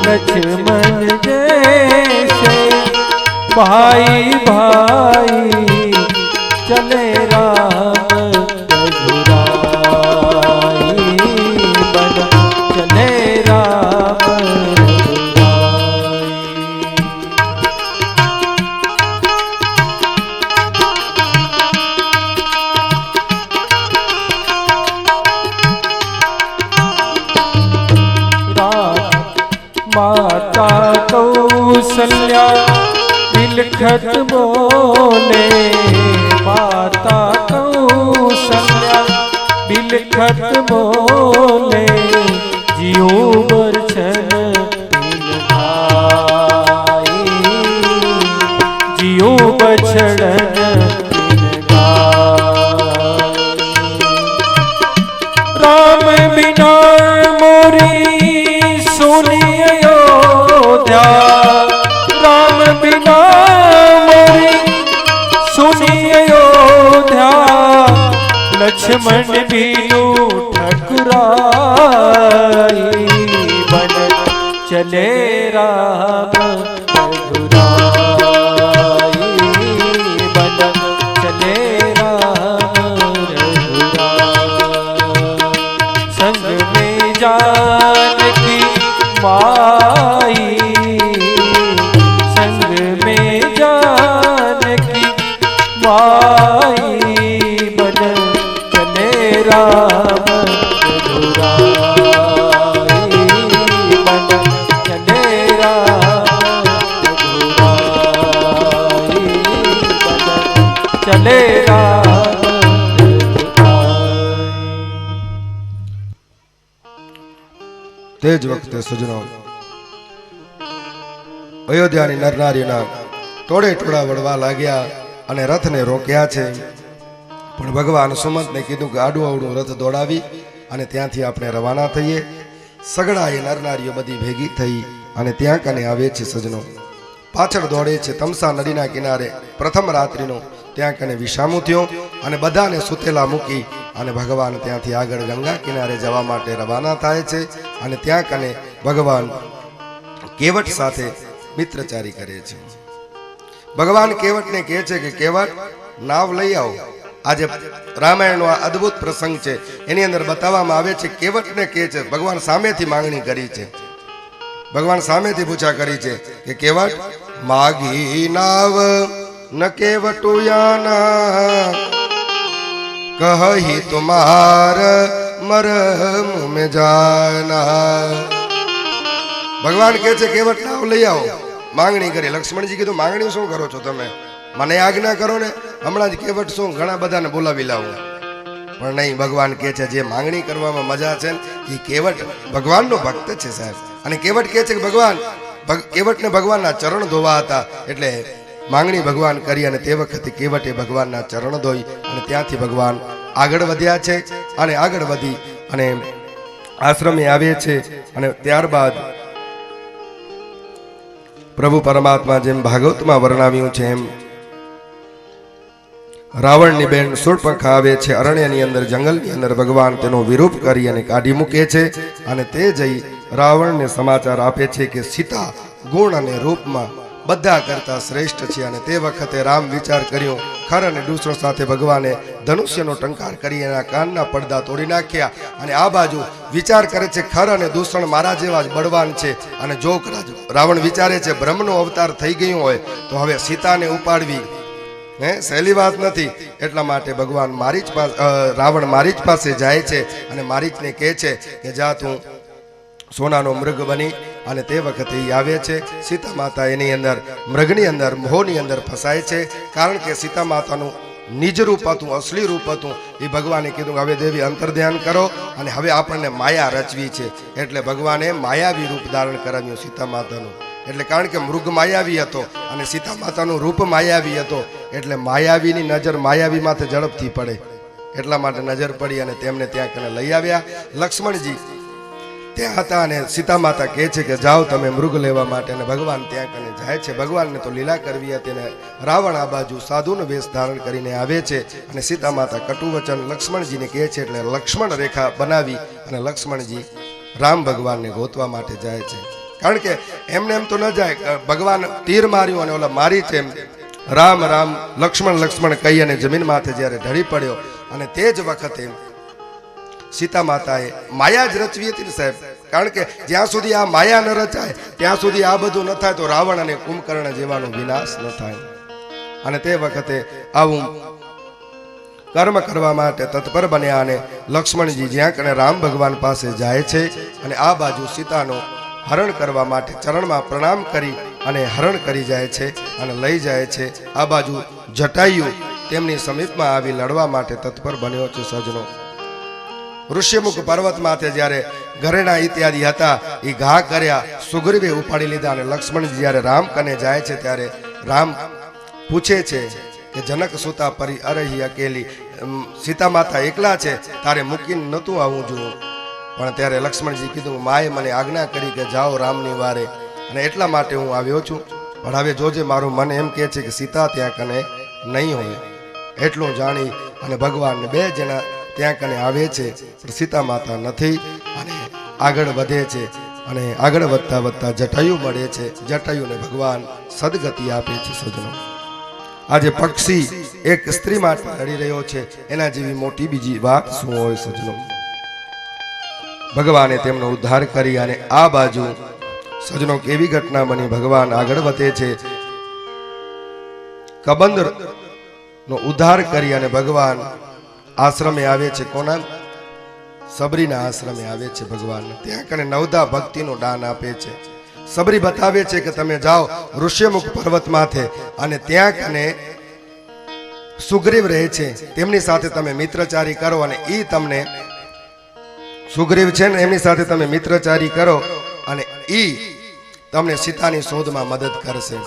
लक्ष्मण जैसे भाई भाई चले राम रघुराई बन चले राम रघुराई। माता कौसल्या बिलखत बोले माता कौसल्या बिलखत बोले जियो बरछन बिन भाई जियो बछड़न बिन गाय। राम बिना मोरी सुनी अयोध्या राम बिना मोरी सुनी अयोध्या लक्ष्मण बिनु ठकुराई बन चले राम रघुराई बन चले राम रघुराई। संग में जानकी माई संग में जानकी माई बन चले राम रघुराई बन चले राम रघुराई बन चले राम रघुराई। તે જ વખતે સજનો અયોધ્યાની નરનારીના ટોળે ટોળા વળવા લાગ્યા અને રથને રોક્યા છે, પણ ભગવાન સુમંતને કીધું કે આડું અવડું રથ દોડાવી અને ત્યાંથી આપણે રવાના થઈએ. સગડા એ નરનારીઓ બધી ભેગી થઈ અને ત્યાં કને આવે છે સજનો. પાછળ દોડે છે તમસા નદીના કિનારે પ્રથમ રાત્રિનો ત્યાં કને વિસામું થયો અને બધાને સુતેલા મૂકી અને ભગવાન ત્યાંથી આગળ ગંગા કિનારે જવા માટે રવાના થાય છે અને ત્યાં કને ભગવાન કેવટ સાથે મિત્રચારી કરે છે. ભગવાન કેવટને કહે છે કે કેવટ નાવ લઈ આવો. આજે રામાયણનો આ અદ્ભુત પ્રસંગ છે, એની અંદર બતાવવામાં આવે છે કેવટને કહે છે, ભગવાન સામેથી માંગણી કરી છે, ભગવાન સામેથી પૂછા કરી છે કે કેવટ માગી નાવ ન કેવટુયાના કહી તુમાર મરમ में જાના. ભગવાન કહે છે કેવટ નાવ લઈ આવો. માંગણી કરી. લક્ષ્મણજી કીધું માંગણી શું કરો છો તમે, મને આજ્ઞા કરો ને, હમણાં જ કેવટ શું ઘણા બધાને બોલાવી લાવું. પણ નહીં, ભગવાન કહે છે જે માંગણી કરવામાં મજા છે એ કેવટ ભગવાનનો ભક્ત છે સાહેબ. અને કેવટ કહે છે કે ભગવાન કેવટને ભગવાનના ચરણ ધોવા હતા એટલે માંગણી ભગવાન કરી અને તે વખતે કેવટે ભગવાનના ચરણ ધોઈ અને ત્યાંથી ભગવાન આગળ વધ્યા છે અને આગળ વધી અને આશ્રમે આવે છે. અને ત્યારબાદ પ્રભુ પરમાત્મા જેમ ભાગવતમાં વર્ણવ્યું છે એમ રાવણની બેન શૂર્પણખા આવે છે અરણ્યની અંદર, જંગલની અંદર. ભગવાન તેનો વિરૂપ કરી અને કાઢી મૂકે છે અને તે જઈ રાવણને સમાચાર આપે છે કે સીતા ગુણ અને રૂપમાં બધા કરતા શ્રેષ્ઠ છે. અને તે વખતે રામ વિચાર કર્યો, ખર અને દૂષણ સાથે ભગવાને ધનુષ્યનો ટંકાર કરી એના કાનના પડદા તોડી નાખ્યા. અને આ બાજુ વિચાર કરે છે ખર અને દૂષણ મારા જેવા જ બળવાન છે, અને જો રાવણ વિચારે છે બ્રહ્મનો અવતાર થઈ ગયો હોય તો હવે સીતાને ઉપાડવી સહેલી વાત નથી. એટલા માટે ભગવાન મારીચ પાસે રાવણ મારીચ પાસે જાય છે અને મારીચને કહે છે કે જા તું સોનાનો મૃગ બની. અને તે વખતે એ આવે છે. સીતા માતા એની અંદર મૃગની અંદર મોહની અંદર ફસાય છે, કારણ કે સીતા માતાનું નિજ રૂપ હતું, અસલી રૂપ હતું. એ ભગવાને કીધું હવે દેવી અંતર ધ્યાન કરો અને હવે આપણને માયા રચવી છે. એટલે ભગવાને માયાવી રૂપ ધારણ કરાવ્યું સીતા માતાનું. એટલે કારણ કે મૃગ માયાવી હતો અને સીતા માતાનું રૂપ માયાવી હતો, એટલે માયાવીની નજર માયાવી માથે ઝડપથી પડે. એટલા માટે નજર પડી અને તેમને ત્યાં કને લઈ આવ્યા. લક્ષ્મણજી ત્યાં હતા અને સીતા માતા કહે છે કે જાઓ તમે મૃગ લેવા માટે, અને ભગવાન ત્યાં કને જાય છે. ભગવાનને તો લીલા કરવી હતી ને રાવણ આ બાજુ સાધુનો વેશ ધારણ કરીને આવે છે અને સીતા માતા કટુવચન લક્ષ્મણજીને કહે છે, એટલે લક્ષ્મણ રેખા બનાવી અને લક્ષ્મણજી રામ ભગવાનને ગોતવા માટે જાય છે. કારણ કે એમને એમ તો ન જાય, ભગવાન તીર માર્યું અને ઓલા મારી છે એમ રામ રામ લક્ષ્મણ લક્ષ્મણ કહી અને જમીન માથે જ્યારે ઢળી પડ્યો, અને તે જ વખતે સીતા માતાએ માયા જ રચવી હતી ને સાહેબ. કારણ કે જ્યાં સુધી આ માયા ન રચાય ત્યાં સુધી આ બધું ન થાય તો રાવણ અને કુંભકર્ણ જેવાનો વિનાશ ન થાય. અને તે વખતે આવું કર્મ કરવા માટે તત્પર બન્યા અને લક્ષ્મણજી જ્યાં કને રામ ભગવાન પાસે જાય છે અને આ બાજુ સીતાનો હરણ કરવા માટે ચરણમાં પ્રણામ કરી અને હરણ કરી જાય છે અને લઈ જાય છે. આ બાજુ જટાયુ તેમની સમીપમાં આવી લડવા માટે તત્પર બન્યો છે. સજનો, ઋષ્યમુખ પર્વત માથે જ્યારે ઘરેણા ઇત્યાદિ હતા એ ઘા કર્યા, સુગ્રીવે ઉપાડી લીધા અને લક્ષ્મણજી જ્યારે રામ કને જાય છે ત્યારે રામ પૂછે છે કે જનક સુતા પરી અરહી અકેલી, સીતા માતા એકલા છે, તારે મૂકીને નહોતું આવવું જોઈએ. પણ ત્યારે લક્ષ્મણજી કીધું માએ મને આજ્ઞા કરી કે જાઓ રામની વારે, અને એટલા માટે હું આવ્યો છું. પણ હવે જોજે મારું મન એમ કહે છે કે સીતા ત્યાં કને નહીં હોય. એટલું જાણી અને ભગવાન બે જણા ત્યાં કને આવે છે, પણ સીતા માતા નથી અને આગળ વધે છે. અને આગળ વધતા વધતા જટાયુ મળે છે. જટાયુને ભગવાન સદગતિ આપે છે. સજનો, આજે પક્ષી એક સ્ત્રી માટે લડી રહ્યો છે, એના જેવી મોટી બીજી વાત શું હોય. સજનો, ભગવાને તેમનો ઉદ્ધાર કરી અને આ બાજુ સજનો કેવી ઘટના બની. ભગવાન આગળ વધે છે, કબંદર નો ઉદ્ધાર કરી અને ભગવાન આશ્રમે આવે છે. કોના? સબરીના આશ્રમે આવે છે. ભગવાન ત્યાં કને નવદા ભક્તિનું દાન આપે છે. સબરી બતાવે છે કે તમે જાઓ ઋષ્યમુખ પર્વત માથે અને ત્યાં કને સુગ્રીવ રહે છે, તેમની સાથે તમે મિત્રચારી કરો અને ઈ તમને સુગ્રીવ છે ને એમની સાથે તમે મિત્રચારી કરો અને ઈ તમને સીતાની શોધમાં મદદ કરશે.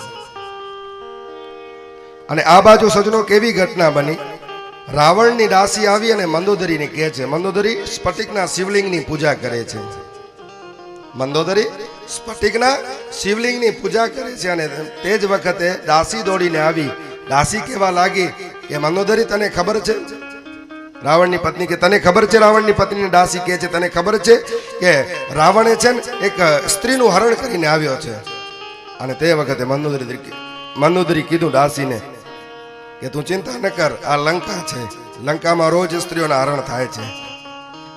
અને આ બાજુ સજનો કેવી ઘટના બની. રાવણની દાસી આવી અને મંદોદરીને કહે છે, મંદોદરી સ્ફટિકના શિવલિંગની પૂજા કરે છે. મંદોદરી સ્ફટિકના શિવલિંગની પૂજા કરે છે. અને તે જ વખતે દાસી દોડીને આવી. દાસી કહેવા લાગી કે મંદોદરી તને ખબર છે? રાવણની પત્ની કે તને ખબર છે? રાવણની પત્નીને દાસી કહે છે તને ખબર છે કે રાવણે છે ને એક સ્ત્રીનું હરણ કરીને આવ્યો છે. અને તે વખતે મંદોદરી કીધું દાસીને કે તું ચિંતા ન કર, આ લંકા છે, લંકામાં રોજ સ્ત્રીઓના હરણ થાય છે.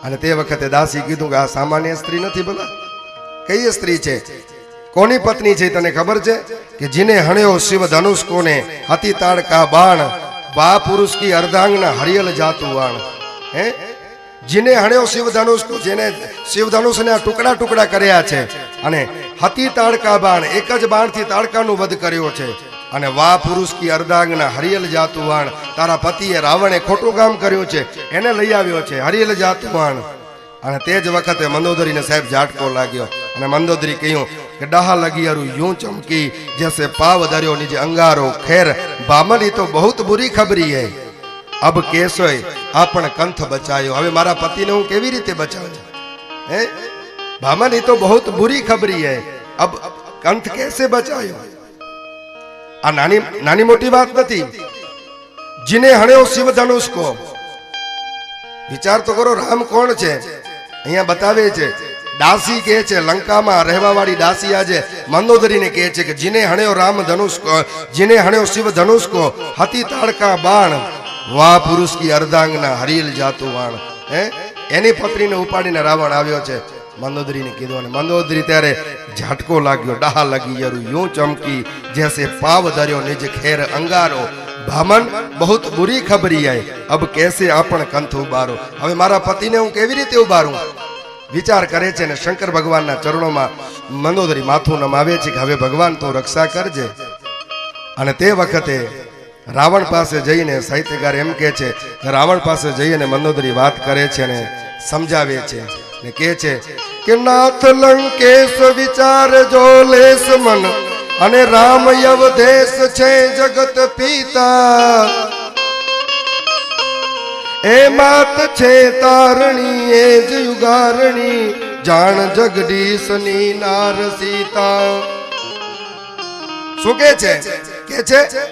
અને તે વખતે દાસી કીધું કે આ સામાન્ય સ્ત્રી નથી, ભલા કઈ સ્ત્રી છે? કોની પત્ની છે તને ખબર છે? કે જીને હણ્યો શિવ ધનુષ કોને, હાથી તાડકા બાણ, વા પુરુષ કી અર્ધાંગના હરિયલ જાતું વાણ. હે, જીને હણ્યો શિવ ધનુષ કો, જેને શિવ ધનુષને ટુકડા ટુકડા કર્યા છે અને હાથી તાડકા બાણ, એક જ બાણથી તાડકાનું વધ કર્યો છે. અને વા પુરુષ કી અર્ધાંગના હરિયલ જાતું વાણ, તારા પતિએ રાવણે ખોટું કામ કર્યું છે, એને લઈ આવ્યો છે હરિયલ જાતું વાણ. અને તે જ વખતે મંદોદરીને સાહેબ ઝાટકો લાગ્યો અને મંદોદરી કહ્યું કે ડહા લગી અરું यूं चमकी जैसे पाव दरियो निज अंगारो, खैर बामनी तो बहुत बुरी खबरी है, अब केसोय आपण कंथ बचायो. હવે મારા પતિને હું કેવી રીતે બચાવું? હે, બામની તો बहुत बुरी खबरी है, अब कंथ कैसे बचायो? આ નાની મોટી વાત નથી. જીને હણ્યો શિવ ધનુષ કો, વિચાર તો કરો રામ કોણ છે? અહીંયા બતાવે છે દાસી કહે છે, લંકામાં રહેવા વાળી દાસી આજે મંદોદરીને કહે છે કે જીને હણ્યો રામ ધનુષ કો, જીને હણ્યો શિવ ધનુષ કો, હાથી તાડકા બાણ, વા પુરુષ કી અર્ધાંગના હરિયલ જાતું વાણ. હે, એની પત્નીને ઉપાડીને રાવણ આવ્યો છે. મંદોદરીને કીધું અને મંદોદરી ત્યારે ઝાટકો લાગ્યો. ડહા લગી યરું यूं चमकी जैसे पाव दरियो निज खेर अंगारो, ભામન बहुत बुरी खबरी है, अब कैसे आपण કંથ ઉબારો. હવે મારા પતિને હું કેવી રીતે ઉબારું? વિચાર કરે છે ને શંકર ભગવાનના ચરણોમાં મંદોદરી માથું નમાવે છે કે હવે ભગવાન તું રક્ષા કરજે. અને તે વખતે રાવણ પાસે જઈને સાહિત્યકાર એમ કહે છે કે રાવણ પાસે જઈને મંદોદરી વાત કરે છે અને સમજાવે છે ને કહે છે કે નાથ લંકેશ વિચાર જો લેસ મન, અને રામ યવદેશ છે જગત પિતા, એ માત છે તારણી એ જ યુગારણી, જાણ જગદીશની નાર સીતા. શું કે છે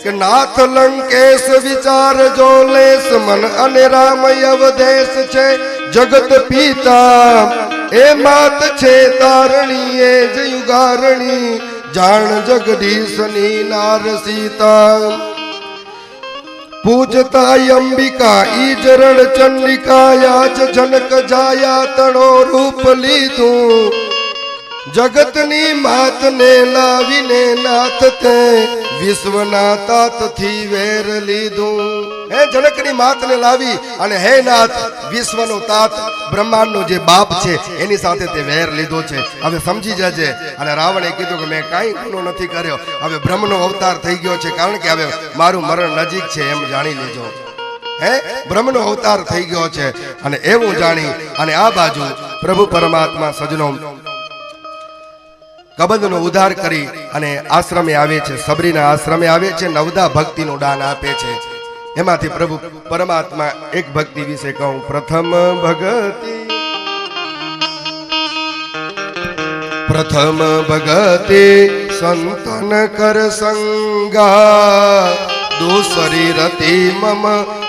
કે નાથ લંકેશ વિચાર જો લેશ મન અને રામ અવદેશ છે જગત પિતા એ માત છે તારણી એ જ યુગારણી જાણ જગદીશની નાર સીતા. પૂજતા અંબિકા ઈ જરણ ચંડિકા યાજ જનક જાયા તણો રૂપ લીધું જગતની માતને લાવીને નાથ તે વિશ્વના તાતથી વેર લીધું. હે જનકની માતને લાવી અને હે નાથ વિશ્વનો તાત બ્રહ્માંડનો જે બાપ છે એની સાથે તે વેર લીધો છે. હવે સમજી જજે. અને રાવણે કીધું કે મેં કાંઈ ગુનો નથી કર્યો, હવે બ્રહ્મનો અવતાર થઈ ગયો છે કારણ કે હવે મારું મરણ નજીક છે એમ જાણી લેજો. હે બ્રહ્મનો અવતાર થઈ ગયો છે અને એવું જાણી અને આ બાજુ પ્રભુ પરમાત્મા સજનો કબંધનો ઉદ્ધાર કરી અને આશ્રમે આવે છે, સબરીના આશ્રમે આવે છે, નવદા ભક્તિનું દાન આપે છે. એમાંથી પ્રભુ પરમાત્મા એક ભક્તિ વિશે કહું. પ્રથમ ભગતિ સંતન કર સંગા દૂસરી રતિ મમ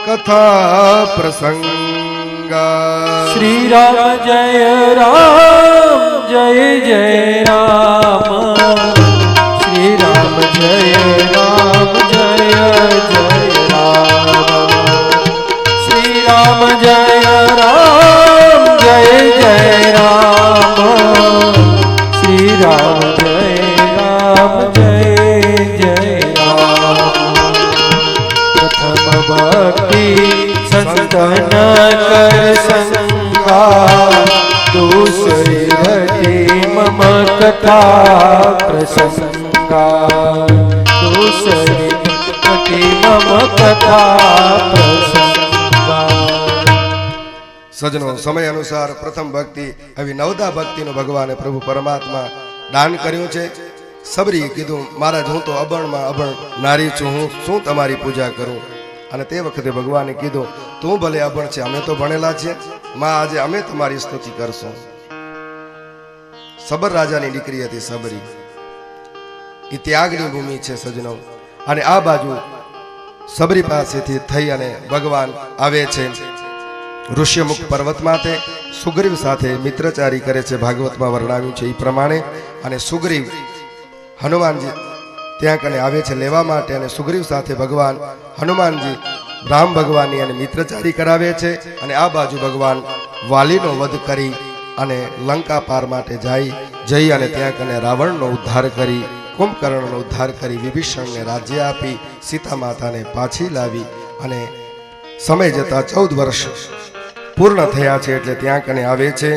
કથા પ્રસંગા. શ્રી રામ જય રામ જય જય રામ. શ્રી રામ જય રામ જય જય રામ. શ્રી રામ જય રામ જય જય રામ. શ્રી રામ જય રામ જય જય રામ. પ્રથમ ભક્તિ સંતન કર સંગા दूसरी रति मम कथा प्रसंगा. दूसरी रति मम कथा प्रसंगा. સજનો સમય અનુસાર પ્રથમ ભક્તિ આવી નવદા ભક્તિનું ભગવાને પ્રભુ પરમાત્મા દાન કર્યું છે. સબરી કીધું મહારાજ હું તો અભણમાં અભણ નારી છું, હું શું તમારી પૂજા કરું? અને તે વખતે ભગવાને કીધું તું ભલે અભણ છે, અમે તો ભણેલા છીએ, માં આજે અમે તમારી સ્તુતિ કરશું. સબર રાજાની દીકરી હતી સબરી. એ ત્યાગની ભૂમિ છે સજનો. અને આ બાજુ સબરી પાસેથી થઈ અને ભગવાન આવે છે ઋષ્યમુખ પર્વતમાં. તે સુગ્રીવ સાથે મિત્રચારી કરે છે, ભાગવતમાં વર્ણવ્યું છે એ પ્રમાણે. અને સુગ્રીવ હનુમાનજી ત્યાં કને આવે છે લેવા માટે અને સુગ્રીવ સાથે ભગવાન હનુમાનજી રામ ભગવાનની અને મિત્રચારી કરાવે છે. અને આ બાજુ ભગવાન વાલીનો વધ કરી અને લંકા પાર માટે જઈ અને ત્યાં કને રાવણનો ઉદ્ધાર કરી, કુંભકર્ણનો ઉદ્ધાર કરી, વિભીષણને રાજ્ય આપી, સીતા માતાને પાછી લાવી. અને સમય જતા 14 વર્ષ પૂર્ણ થયા છે એટલે ત્યાં કને આવે છે.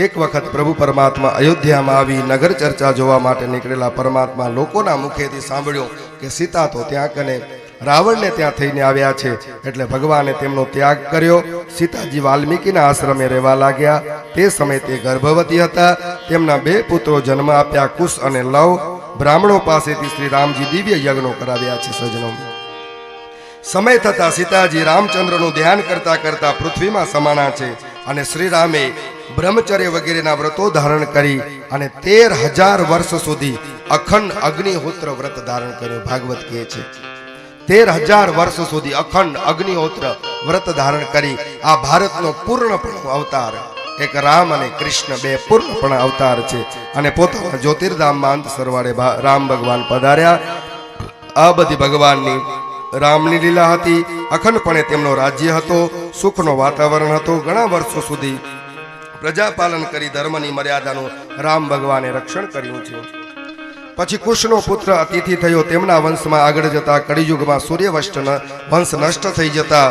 એક વખત પ્રભુ પરમાત્મા અયોધ્યામાં આવી નગર ચર્ચા જોવા માટે નીકળેલા પરમાત્મા લોકોના મુખેથી સાંભળ્યું કે સીતા તો ત્યાં કને રાવણને ત્યાં થઈને આવ્યા છે. એટલે ભગવાને તેમનો ત્યાગ કર્યો. સીતાજી વાલ્મીકીના આશ્રમે રહેવા લાગ્યા. તે સમયે તે ગર્ભવતી હતા. તેમના 2 પુત્રો જન્મ આપ્યા, કુશ અને લવ. બ્રાહ્મણો પાસેથી શ્રી રામજી દિવ્ય યજ્ઞો કરાવ્યા છે સજનો. સમય થતા સીતાજી રામચંદ્રનું ધ્યાન કરતા કરતા પૃથ્વીમાં સમાણા છે. અને શ્રી રામે બ્રહ્મચર્ય વગેરેના વ્રતો ધારણ કરી અને 13,000 વર્ષ સુધી અખંડ અગ્નિહોત્ર વ્રત ધારણ કર્યું. ભાગવત કહે છે 13,000 વર્ષ સુધી અખંડ અગ્નિહોત્ર વ્રત ધારણ કરી આ ભારતનો પૂર્ણપણ અવતાર. એક રામ અને કૃષ્ણ 2 પૂર્ણપણ અવતાર છે. અને પોતાના જ્યોતિર્ધામમાં અંત સરવાળે રામ ભગવાન પધાર્યા. આ બધી ભગવાનની રામની લીલા હતી. અખંડપણે તેમનો રાજ્ય હતો, સુખનો વાતાવરણ હતો. ઘણા વર્ષો સુધી પ્રજાપાલન કરી ધર્મની મર્યાદાનું રામ ભગવાને રક્ષણ કર્યું છે. પછી કુશનો પુત્ર અતિથિ થયો. તેમના વંશમાં આગળ જતા કળિયુગમાં સૂર્યવંશ વંશ નષ્ટ થઈ જતા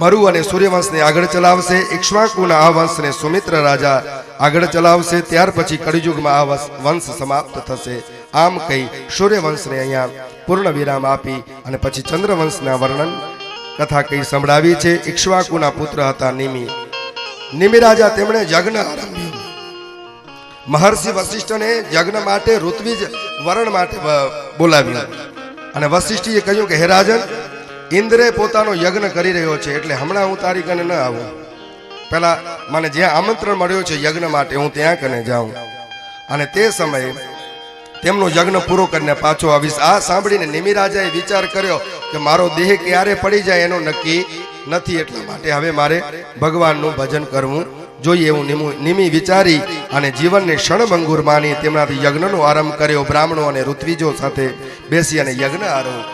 મરુ અને સૂર્યવંશને આગળ ચલાવશે. ઇક્ષ્વાકુના આ વંશને સુમિત્ર રાજા આગળ ચલાવશે. ત્યાર પછી કળિયુગમાં આ વંશ સમાપ્ત થશે. આમ કહી સૂર્યવંશને અહીંયા પૂર્ણ વિરામ આપી અને પછી ચંદ્રવંશના વર્ણન કથા કઈ સંભળાવી છે. ઇક્ષ્વાકુના પુત્ર હતા નિમિ રાજા. તેમણે યજ્ઞ આરંભ્યું. મહર્ષિ વશિષ્ઠને યજ્ઞ માટે ઋત્વિજ વરણ માટે બોલાવ્યું. અને વશિષ્ઠીએ કહ્યું કે હે રાજન, ઇન્દ્રે પોતાનો યજ્ઞ કરી રહ્યો છે એટલે હમણાં હું તારી કને ન આવું. પેલા મને જ્યાં આમંત્રણ મળ્યું છે યજ્ઞ માટે હું ત્યાં કને જાઉં અને તે સમયે તેમનો યજ્ઞ પૂરો કરીને પાછો આવીશ. આ સાંભળીને નિમિ રાજાએ વિચાર કર્યો કે મારો દેહ ક્યારે પડી જાય એનું નક્કી નથી, એટલા માટે હવે મારે ભગવાનનું ભજન કરવું જોઈએ એવું નિમિ વિચારી અને જીવનને ક્ષણભંગુર માની તેમનાથી યજ્ઞનો આરંભ કર્યો. બ્રાહ્મણો અને ઋત્વિજો સાથે બેસી અને યજ્ઞ આરંભ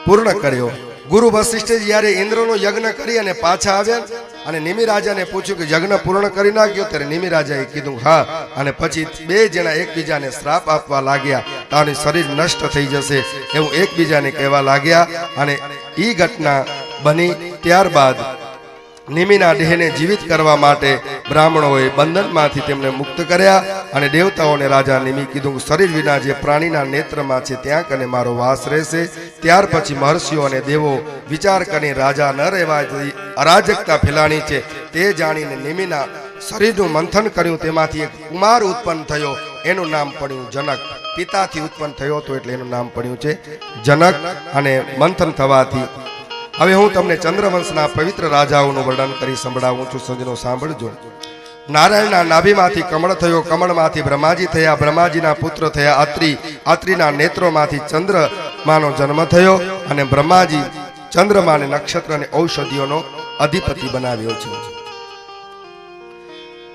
પૂર્ણ કર્યો. ગુરુ વશિષ્ઠે જ્યારે ઇન્દ્રનો યજ્ઞ કરી અને પાછા આવ્યા અને નિમિ રાજાને પૂછ્યું કે યજ્ઞ પૂર્ણ કરી નાખ્યો, ત્યારે નિમિ રાજાએ કીધું હા. અને પછી બે જણા એકબીજાને શ્રાપ આપવા લાગ્યા, તારું શરીર નષ્ટ થઈ જશે એવું એકબીજાને કહેવા લાગ્યા. અને એ ઘટના બની ત્યારબાદ નિમિના દેહને જીવિત કરવા માટે બ્રાહ્મણોએ બંધનમાંથી તેમને મુક્ત કર્યા અને દેવતાઓને રાજા નિમિ કીધું શરીર વિના જે પ્રાણીના નેત્રમાં છે ત્યાં કને મારો વાસ રહેશે. ત્યાર પછી મહર્ષિઓ અને દેવો વિચાર કરીને રાજા ન રહેવા અરાજકતા ફેલાણી છે તે જાણીને નિમિના શરીરનું મંથન કર્યું. તેમાંથી એક કુમાર ઉત્પન્ન થયો, એનું નામ પડ્યું જનક. પિતાથી ઉત્પન્ન થયો હતો એટલે એનું નામ પડ્યું છે જનક. અને મંથન થવાથી હવે હું તમને ચંદ્રવંશના પવિત્ર રાજાઓનું વર્ણન કરી સંભળાવું છું. સજ્જનો સાંભળજો. નારાયણના નાભીમાંથી કમળ થયો, કમળમાંથી બ્રહ્માજી થયા, બ્રહ્માજીના પુત્ર થયા અત્રિ, અત્રિના નેત્રોમાંથી ચંદ્રમાનો જન્મ થયો અને બ્રહ્માજી ચંદ્રમાને નક્ષત્ર અને ઔષધિઓનો અધિપતિ બનાવ્યો છે.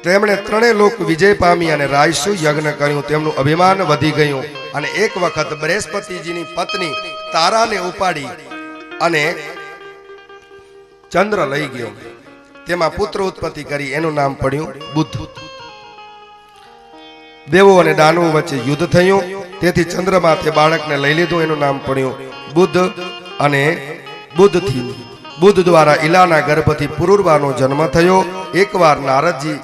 તેમણે ત્રણેય લોક વિજય પામી અને રાયસુ યજ્ઞ કર્યું. તેમનું અભિમાન વધી ગયું અને એક વખત બૃહસ્પતિજીની પત્ની તારાને ઉપાડી અને ચંદ્ર લઈ ગયો. તેમાં પુત્ર ઉત્પત્તિ કરી, એનું નામ પડ્યું બુદ્ધ. દેવો અને દાનવો વચ્ચે યુદ્ધ થયું, તેથી ચંદ્રમાં તે બાળકને લઈ લીધું, એનું નામ પડ્યું બુદ્ધ. અને બુદ્ધ દ્વારા ઈલાના ગર્ભથી પુરુરવાનો જન્મ થયો. એકવાર નારદજી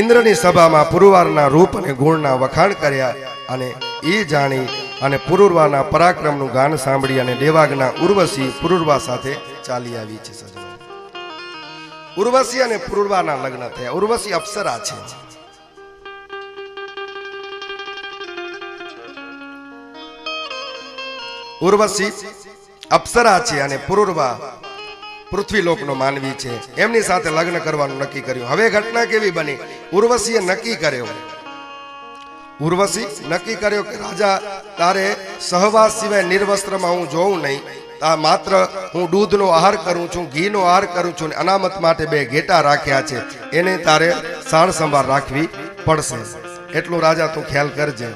ઇન્દ્રની સભામાં પુરુરવાના રૂપ અને ગુણના વખાણ કર્યા અને એ જાણી અને પુરુરવાના પરાક્રમનું ગાન સાંભળી અને દેવાગના ઉર્વશી પુરુરવા સાથે ચાલી આવી છે. સજ્જનો, ઉર્વશી અને પુરુરવાના લગ્ન થયા. ઉર્વશી અપ્સરા છે. ઉર્વશી અપ્સરા છે અને પુરુરવા પૃથ્વીલોકનો માનવી છે. એમની સાથે લગ્ન કરવાનું નક્કી કર્યું. હવે ઘટના કેવી બની? ઉર્વશીએ નક્કી કર્યો કે રાજા તારે સહવાસ સિવાય નિર્વસ્ત્રમાં હું જોઉં નહીં. માત્ર હું દૂધનો આહાર કરું છું, ઘીનો આહાર કરું છું, અનામત માટે 2 ઘેટા રાખ્યા છે, એને તારે સાળ સંભાળ રાખવી પડશે. એટલું રાજા તું ખ્યાલ કરજે,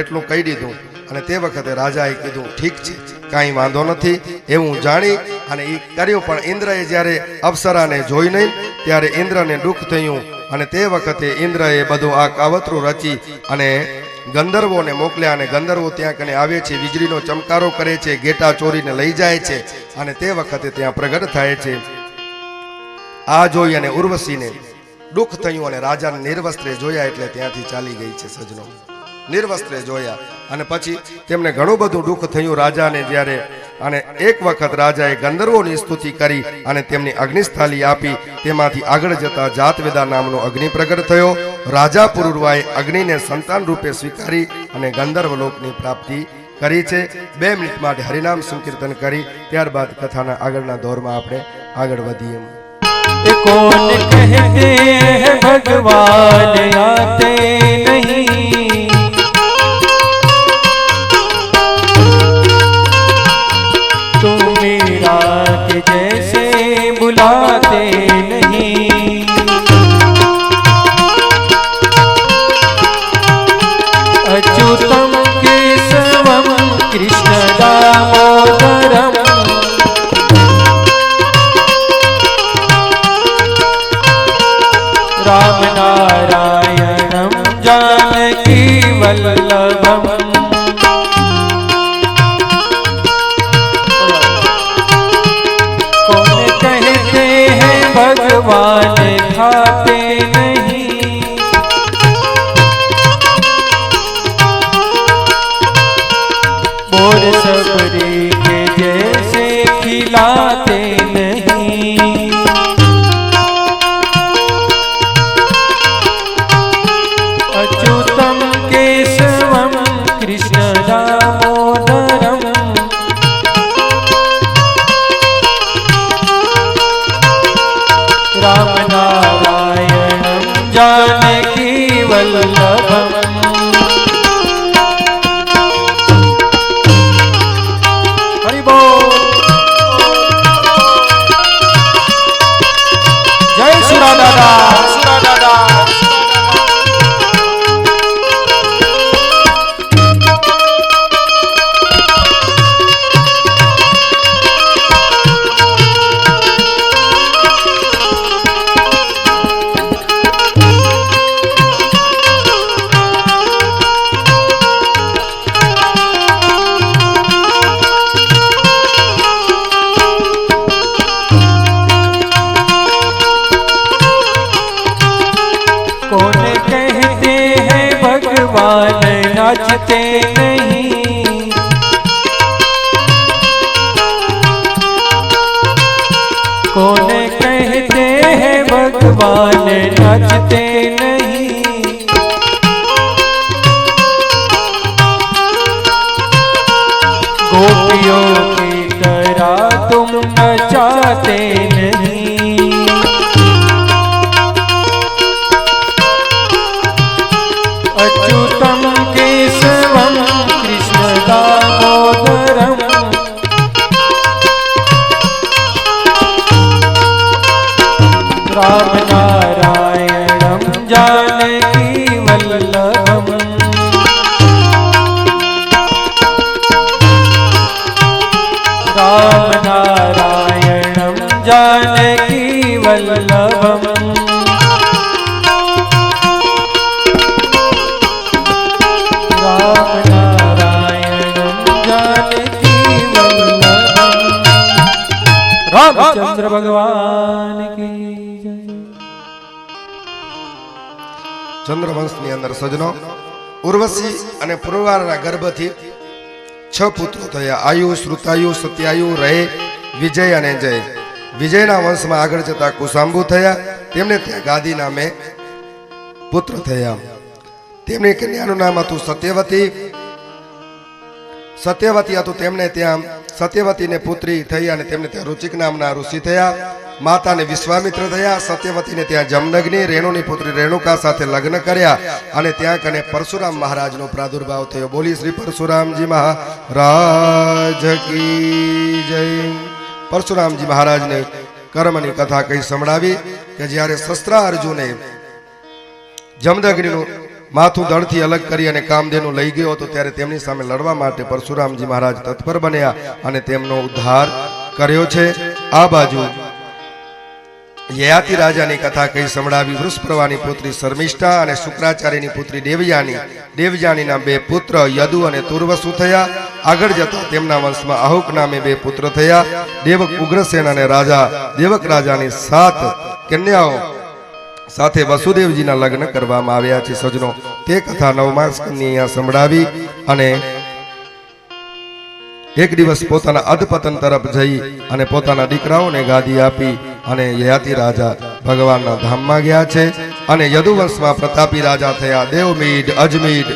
એટલું કહી દીધું. અને તે વખતે રાજાએ કીધું ઠીક છે, કાંઈ વાંધો નથી એવું જાણી અને એ કર્યું. પણ ઇન્દ્રએ જ્યારે અપ્સરાને જોઈ નહીં ત્યારે ઇન્દ્રને દુઃખ થયું અને તે વખતે ઇન્દ્રએ બધું આ કાવતરું રચી અને ગંધર્વોને મોકલ્યા. અને ગંધર્વો ત્યાં કને આવે છે, વીજળીનો ચમકારો કરે છે, ઘેટા ચોરીને લઈ જાય છે અને તે વખતે ત્યાં પ્રગટ થાય છે. આ જોઈ અને ઉર્વશીને દુઃખ થયું અને રાજાને નિર્વસ્ત્રે જોયા એટલે ત્યાંથી ચાલી ગઈ છે. સજનો, નિર્વસ્ત્રે જોયા અને પછી તેમને ઘણું બધું દુઃખ થયું રાજાને જ્યારે. અને એક વખત રાજાએ ગંધર્વોની સ્તુતિ કરી અને તેમની અગ્નિસ્થાલી આપી. તેમાંથી આગળ જતા જાતવેદા નામનો અગ્નિ પ્રગટ થયો. રાજા પુરુરવાએ અગ્નિને સંતાન રૂપે સ્વીકારી અને ગંધર્વ લોકની પ્રાપ્તિ કરી છે. 2 મિનિટ માટે હરિનામ સંકીર્તન કરી ત્યારબાદ કથાના આગળના દોરમાં આપણે આગળ વધીએ. कौन कहते हैं भगवान आते नहीं, तुम मेरा के जैसे बुलाते नहीं, अच्युतम केशवम कृष्ण दामोदरम, राम नारायणम जानकी वल्लभम, कौन कहते हैं भगवान खाते नहीं, मोर सबरी के जैसे खिलाते नहीं, अच्युतम केशवम कृष्ण दामोदरम, राम जानकी वल्लभम। हरि बोल। जय सुरा दादा, सुरा दादा। नाचते नहीं, कौन कहते हैं भगवान नाचते नहीं। गोपियों की तरह तुम नचाते नहीं। अच्युतम केशवम कृष्ण दामोदरम, राम नारायणम जानकी वल्लभम। राम नारायणम जानकी वल्लभम। रामचंद्र भगवान की जय। ચંદ્રવંશની અંદર સજનો ઉર્વશી અને પુરવારના ગર્ભથી 6 પુત્રો થયા. આયુ, શ્રુતાયુ, સત્યાયુ, રહે, વિજય અને જય. વિજયના વંશમાં આગળ જતા કુશાંબુ થયા. તેમને ત્યાં ગાદી નામે પુત્ર થયા. તેમની કન્યાનું નામ હતું સત્યવતી. સત્યવતી હતું. તેમને ત્યાં સત્યવતીને પુત્રી થઈ અને તેમને ત્યાં રુચિક નામના ઋષિ થયા. માતાને વિશ્વામિત્ર થયા. સત્યવતીને ત્યાં જમદગ્નિ, રેણુની પુત્રી રેણુકા સાથે લગ્ન કર્યા અને ત્યાં કને પરશુરામ મહારાજનો પ્રાદુર્ભાવ થયો. બોલી શ્રી પરશુરામજી મહારાજ કી જય. પરશુરામજી મહારાજને કર્મની કથા કઈ સંભળાવી કે જ્યારે શસ્ત્રા અર્જુને જમદગ્નિનું માથું દળથી અલગ કરી અને કામધેનું લઈ ગયો હતો ત્યારે તેમની સામે લડવા માટે પરશુરામજી મહારાજ તત્પર બન્યા અને તેમનો ઉદ્ધાર કર્યો છે. આ બાજુ યયાતિ રાજાની કથા કઈ સંભળાવી. વૃષપ્રવાની પુત્રી શર્મિષ્ઠા અને શુક્રાચાર્યની પુત્રી દેવયાની. દેવયાનીના 2 પુત્ર યદુ અને તુર્વસુ થયા. આગળ જતા તેમના વંશમાં આહુક નામે 2 પુત્ર થયા. દેવક ઉગ્રસેન અને રાજા દેવક રાજાની 7 કન્યાઓ સાથે વસુદેવજીના લગ્ન કરવામાં આવ્યા છે. સજનો તે કથા 9મા સ્કંદની અહીંયા સંભળાવી અને એક દિવસ પોતાના અધપતન તરફ જઈ અને પોતાના દીકરાઓને ગાદી આપી અને યયાતિ રાજા ભગવાનના ધામમાં ગયા છે. અને યદુવંશમાં પ્રતાપી રાજા થયા. દેવમીડ, અજમીડ,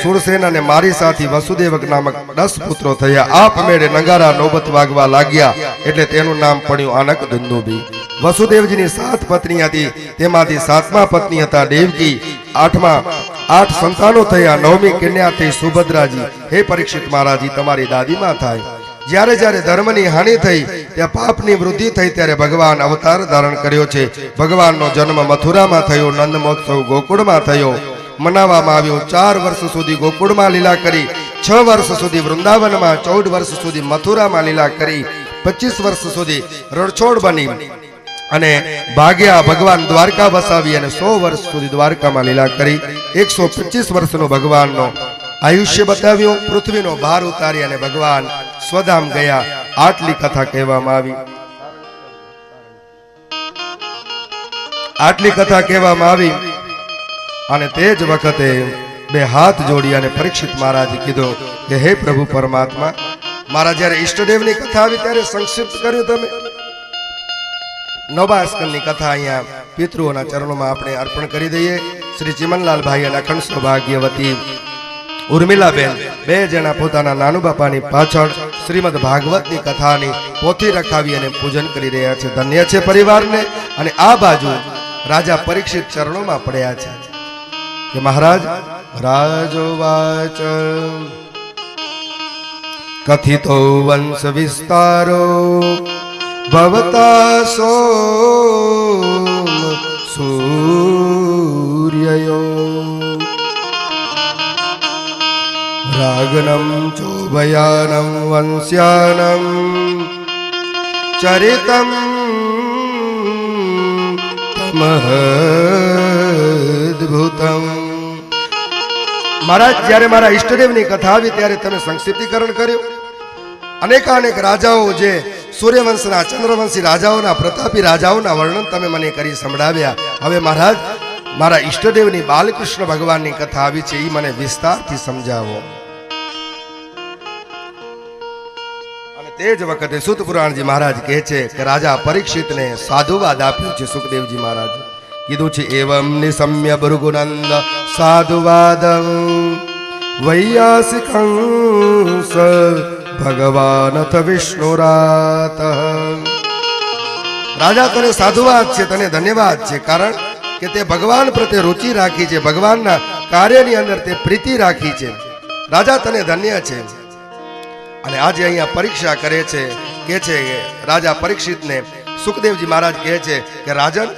સુરસેન અને મારી સાથી વસુદેવક નામક 10 પુત્રો થયા. આપમેળે નગારા નોબત વાગવા લાગ્યા એટલે તેનું નામ પડ્યું આનક દુંદુભી. વસુદેવજીની 7 પત્ની હતી. તેમાંથી 7મા પત્ની હતા દેવકી. 8 સંતાનો થયા. 9મી કન્યા થઈ સુભદ્રાજી. હે પરીક્ષિત મહારાજી, તમારી દાદીમાં થાય. જ્યારે જ્યારે ધર્મની હાનિ થઈ, ત્યાં પાપની વૃદ્ધિ થઈ, ત્યારે ભગવાન અવતાર ધારણ કર્યો છે. ભગવાનનો જન્મ મથુરામાં થયો. નંદ મહોત્સવ ગોકુળમાં થયો. મનાવવામાં આવ્યો. 4 વર્ષ સુધી ગોકુળમાં લીલા કરી, 6 વર્ષ સુધી વૃંદાવનમાં, 14 વર્ષ સુધી મથુરામાં લીલા કરી, 25 વર્ષ સુધી રણછોડ બની અને ભાગ્યા. ભગવાન દ્વારકા વસાવી અને 100 વર્ષ સુધી દ્વારકામાં લીલા કરી. 125 વર્ષનો ભગવાનનો આયુષ્ય બતાવ્યું. પૃથ્વીનો ભાર ઉતારી અને ભગવાન સ્વધામ ગયા. આટલી કથા કહેવામાં આવી. અને તે જ વખતે 2 હાથ જોડી અને પરીક્ષિત મહારાજે કીધું કે હે પ્રભુ પરમાત્મા, મારા જ્યારે ઈષ્ટદેવની કથા આવી ત્યારે સંક્ષિપ્ત કર્યું તમે. 9મા સ્કંદની કથા અહીંયા પિતૃઓના ચરણોમાં આપણે અર્પણ કરી દઈએ. શ્રી ચિમનલાલભાઈ અને અખંડ સૌભાગ્યવતી ઉર્મિલાબેન 2 જણા પોતાના નાનુ બાપાની પાછળ શ્રીમદ ભાગવતની કથાની પોથી રખાવી અને પૂજન કરી રહ્યા છે. ધન્ય છે પરિવારને. અને આ બાજુ રાજા પરીક્ષિત ચરણોમાં પડ્યા છે કે મહારાજ રાજોવાચ કથિતો વંશ વિસ્તારો ભવતા સોમ સૂર્યયો રાગનમ ચોભયાનમ વંશ્યાનમ ચરિતમ તમહદ્ભુતમ. મહારાજ, જ્યારે મારા ઈષ્ટદેવની કથા આવી ત્યારે તમે સંક્ષિપ્તીકરણ કર્યું. અનેકાનેક રાજાઓ જે સૂર્યવંશના ચંદ્રવંશી રાજાઓના પ્રતાપી રાજાઓના વર્ણન તમે મને કરી સંભળાવ્યા. હવે મહારાજ, મારા ઈષ્ટદેવની બાલકૃષ્ણ ભગવાનની કથા આવી છે, એ મને વિસ્તારથી સમજાવો. અને તે જ વખતે સૂત પુરાણજી મહારાજ કહે છે કે રાજા પરીક્ષિતને સાધુવાદ આપ્યો છે. સુખદેવજી મહારાજ કીધું છે એવમ નિસમ્ય ભૃગુનંદ સાધુવાદં વૈયાસિકં સ ભગવાનથ વિષ્ણુરાત. રાજા, તને સાધુવાદ છે, તને ધન્યવાદ છે, કારણ કે તે ભગવાન પ્રત્યે રુચિ રાખી છે, ભગવાનના કાર્યની અંદર તે પ્રીતિ રાખી છે. રાજા, તને ધન્ય છે. અને આજે અહીંયા પરીક્ષા કરે છે, કે છે રાજા પરીક્ષિતને સુખદેવજી મહારાજ કહે છે કે રાજન,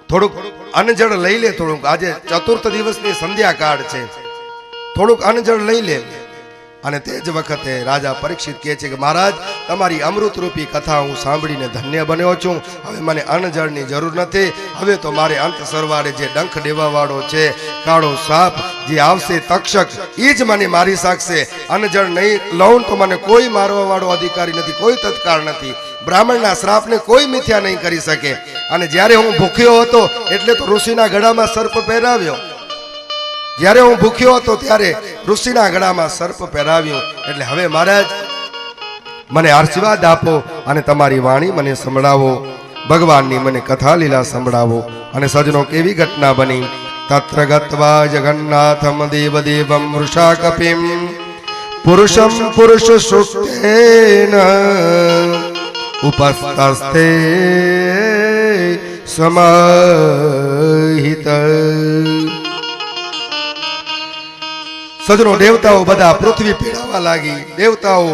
થોડુંક અન્નજળ લઈ લે. થોડુંક આજે ચતુર્થ દિવસની સંધ્યા કાળ છે, થોડુંક અન્નજળ લઈ લે. અને તે જ વખતે રાજા પરીક્ષિત કહે છે કે મહારાજ, તમારી અમૃતરૂપી કથા હું સાંભળીને ધન્ય બન્યો છું. હવે મને અન્નજળની જરૂર નથી. હવે તો મારે અંત સરવાળે જે ડંખ દેવાવાળો છે, કાળો સાપ જે આવશે, તક્ષક, એ જ મને મારી શકશે. અન્નજળ નહીં લઉં તો મને કોઈ મારવા વાળો અધિકારી નથી, કોઈ તત્કાળ નથી. બ્રાહ્મણના શ્રાપને કોઈ મિથ્યા નહીં કરી શકે. અને જ્યારે હું ભૂખ્યો હતો એટલે તો ઋષિના ગળામાં સર્પ પહેરાવ્યો. જ્યારે હું ભૂખ્યો હતો ત્યારે ઋષિના ગળામાં સર્પ પહેરાવ્યું. એટલે હવે મહારાજ, મને આશીર્વાદ આપો અને તમારી વાણી મને સંભળાવો, ભગવાનની મને કથા લીલા સંભળાવો. અને સજનો, કેવી ઘટના બની. તત્ર ગત્વા જગન્નાથમ દેવદેવમ વૃષાકપિમ પુરુષમ પુરુષ સુક્તેન ઉપસ્થસ્તે સમાહિત. સજનો, દેવતાઓ બધા પૃથ્વી પીડાવા લાગી. દેવતાઓ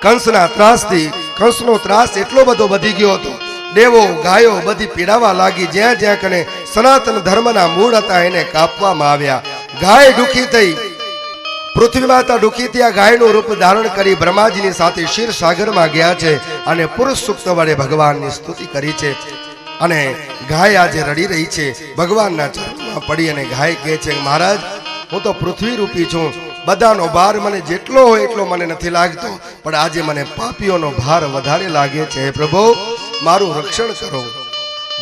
કંસના ત્રાસથી, કંસનો ત્રાસ એટલો બધો વધી ગયો હતો, દેવો ગાયો બધી પીડાવા લાગી. જ્યાં જ્યાં કને સનાતન ધર્મના મૂળ હતા એને કાપવામાં આવ્યા. ગાય દુખી થઈ, પૃથ્વી માતા દુખી થયા. ગાયનું રૂપ ધારણ કરી બ્રહ્માજીની સાથે ક્ષીર સાગરમાં ગયા છે અને પુરુષ સૂક્ત વડે ભગવાનની સ્તુતિ કરી છે. અને ગાય આજે રડી રહી છે, ભગવાનના ચરણમાં પડી. અને ગાય કહે છે મહારાજ, હું તો પૃથ્વી રૂપી છું, બધાનો ભાર મને જેટલો હોય એટલો મને નથી લાગતો, પણ આજે મને પાપીઓનો ભાર વધારે લાગે છે. પ્રભુ, મારું રક્ષણ કરો.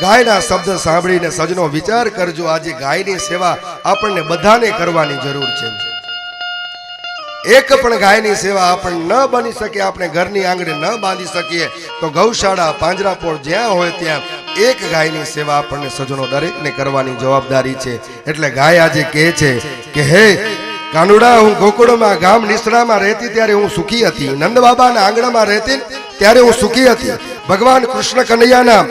ગાયના શબ્દ સાંભળીને સજનો વિચાર કરજો, આજે ગાયની સેવા આપણને બધાને કરવાની જરૂર છે. એક પણ ગાયની સેવા આપણને ન બની શકે, આપણે ઘરની આંગણે ન બાંધી શકીએ, તો ગૌશાળા, પાંજરાપોળ જ્યાં હોય ત્યાં એક ગાયની સેવા આપણને સજનો દરેકને કરવાની જવાબદારી છે. એટલે ગાય આજે કહે છે કે હે કાનુડા, હું ગોકુળમાં ગામ નિસરામાં રહેતી ત્યારે હું સુખી હતી. નંદ બાબાના આંગણામાં રહેતી ત્યારે હું સુખી હતી. ભગવાન કૃષ્ણ કનૈયાના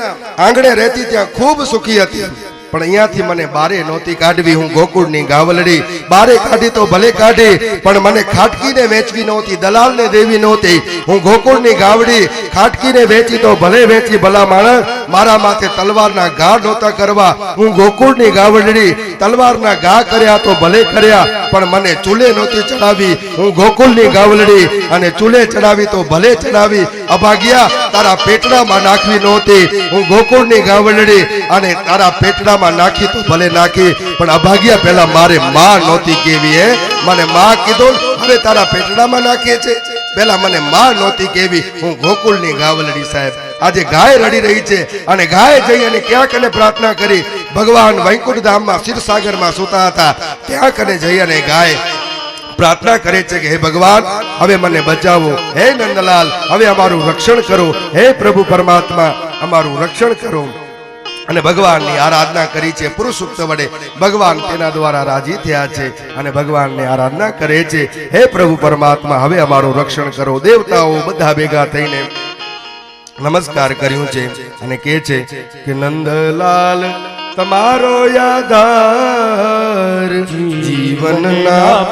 આંગણે રહેતી ત્યાં ખૂબ સુખી હતી. પણ અહીંયાથી મને બારે નહોતી કાઢવી. હું ગોકુળની ગાવલડી, બારે કાઢી તો ભલે કાઢી, પણ મને ખાટકીને વેચવી નહોતી, દલાલને દેવી નહોતી. હું ગોકુળની ગાવડી, ખાટકીને વેચી તો ભલે વેચી, ભલા માણસ મારા માથે તલવારના ઘા નહોતા કરવા. હું ગોકુળની ગાવલડી, તલવારના ઘા કર્યા તો ભલે કર્યા, પણ મને ચૂલે નહોતી ચડાવી. હું ગોકુળની ગાવલડી અને ચૂલે ચડાવી તો ભલે ચડાવી. અભાગ્યા, તારા પેટડામાં નાખવી નહોતી. હું ગોકુળની ગાવલડી અને તારા પેટડામાં નાખી તો ભલે નાખી, પણ અભાગ્યા પહેલા મારે માં નહોતી કેવી. હે, મને માં કીધું, હવે તારા પેટડામાં નાખીએ છે. પહેલા મને માં નહોતી કેવી. હું ગોકુળની ગાવલડી સાહેબ. આજે ગાય રડી રહી છે અને ગાય જઈ અને ક્યાં કને પ્રાર્થના કરી. ભગવાન વૈકુંઠ ધામમાં ક્ષીરસાગરમાં સૂતા હતા, ત્યાં કને જઈ અને ગાય પ્રાર્થના કરે છે કે હે ભગવાન, હવે મને બચાવો. હે નંદલાલ, હવે અમારું રક્ષણ કરો. હે પ્રભુ પરમાત્મા, અમારું રક્ષણ કરો. અને ભગવાનની આરાધના કરી છે. પુરુષ સૂક્ત વડે ભગવાન તેના દ્વારા રાજી થયા છે અને ભગવાનની આરાધના કરે છે. હે પ્રભુ પરમાત્મા, હવે અમારું રક્ષણ કરો. દેવતાઓ બધા ભેગા થઈને નમસ્કાર કર્યું છે અને કહે છે કે નંદલાલ તમારો યાદાર જીવનના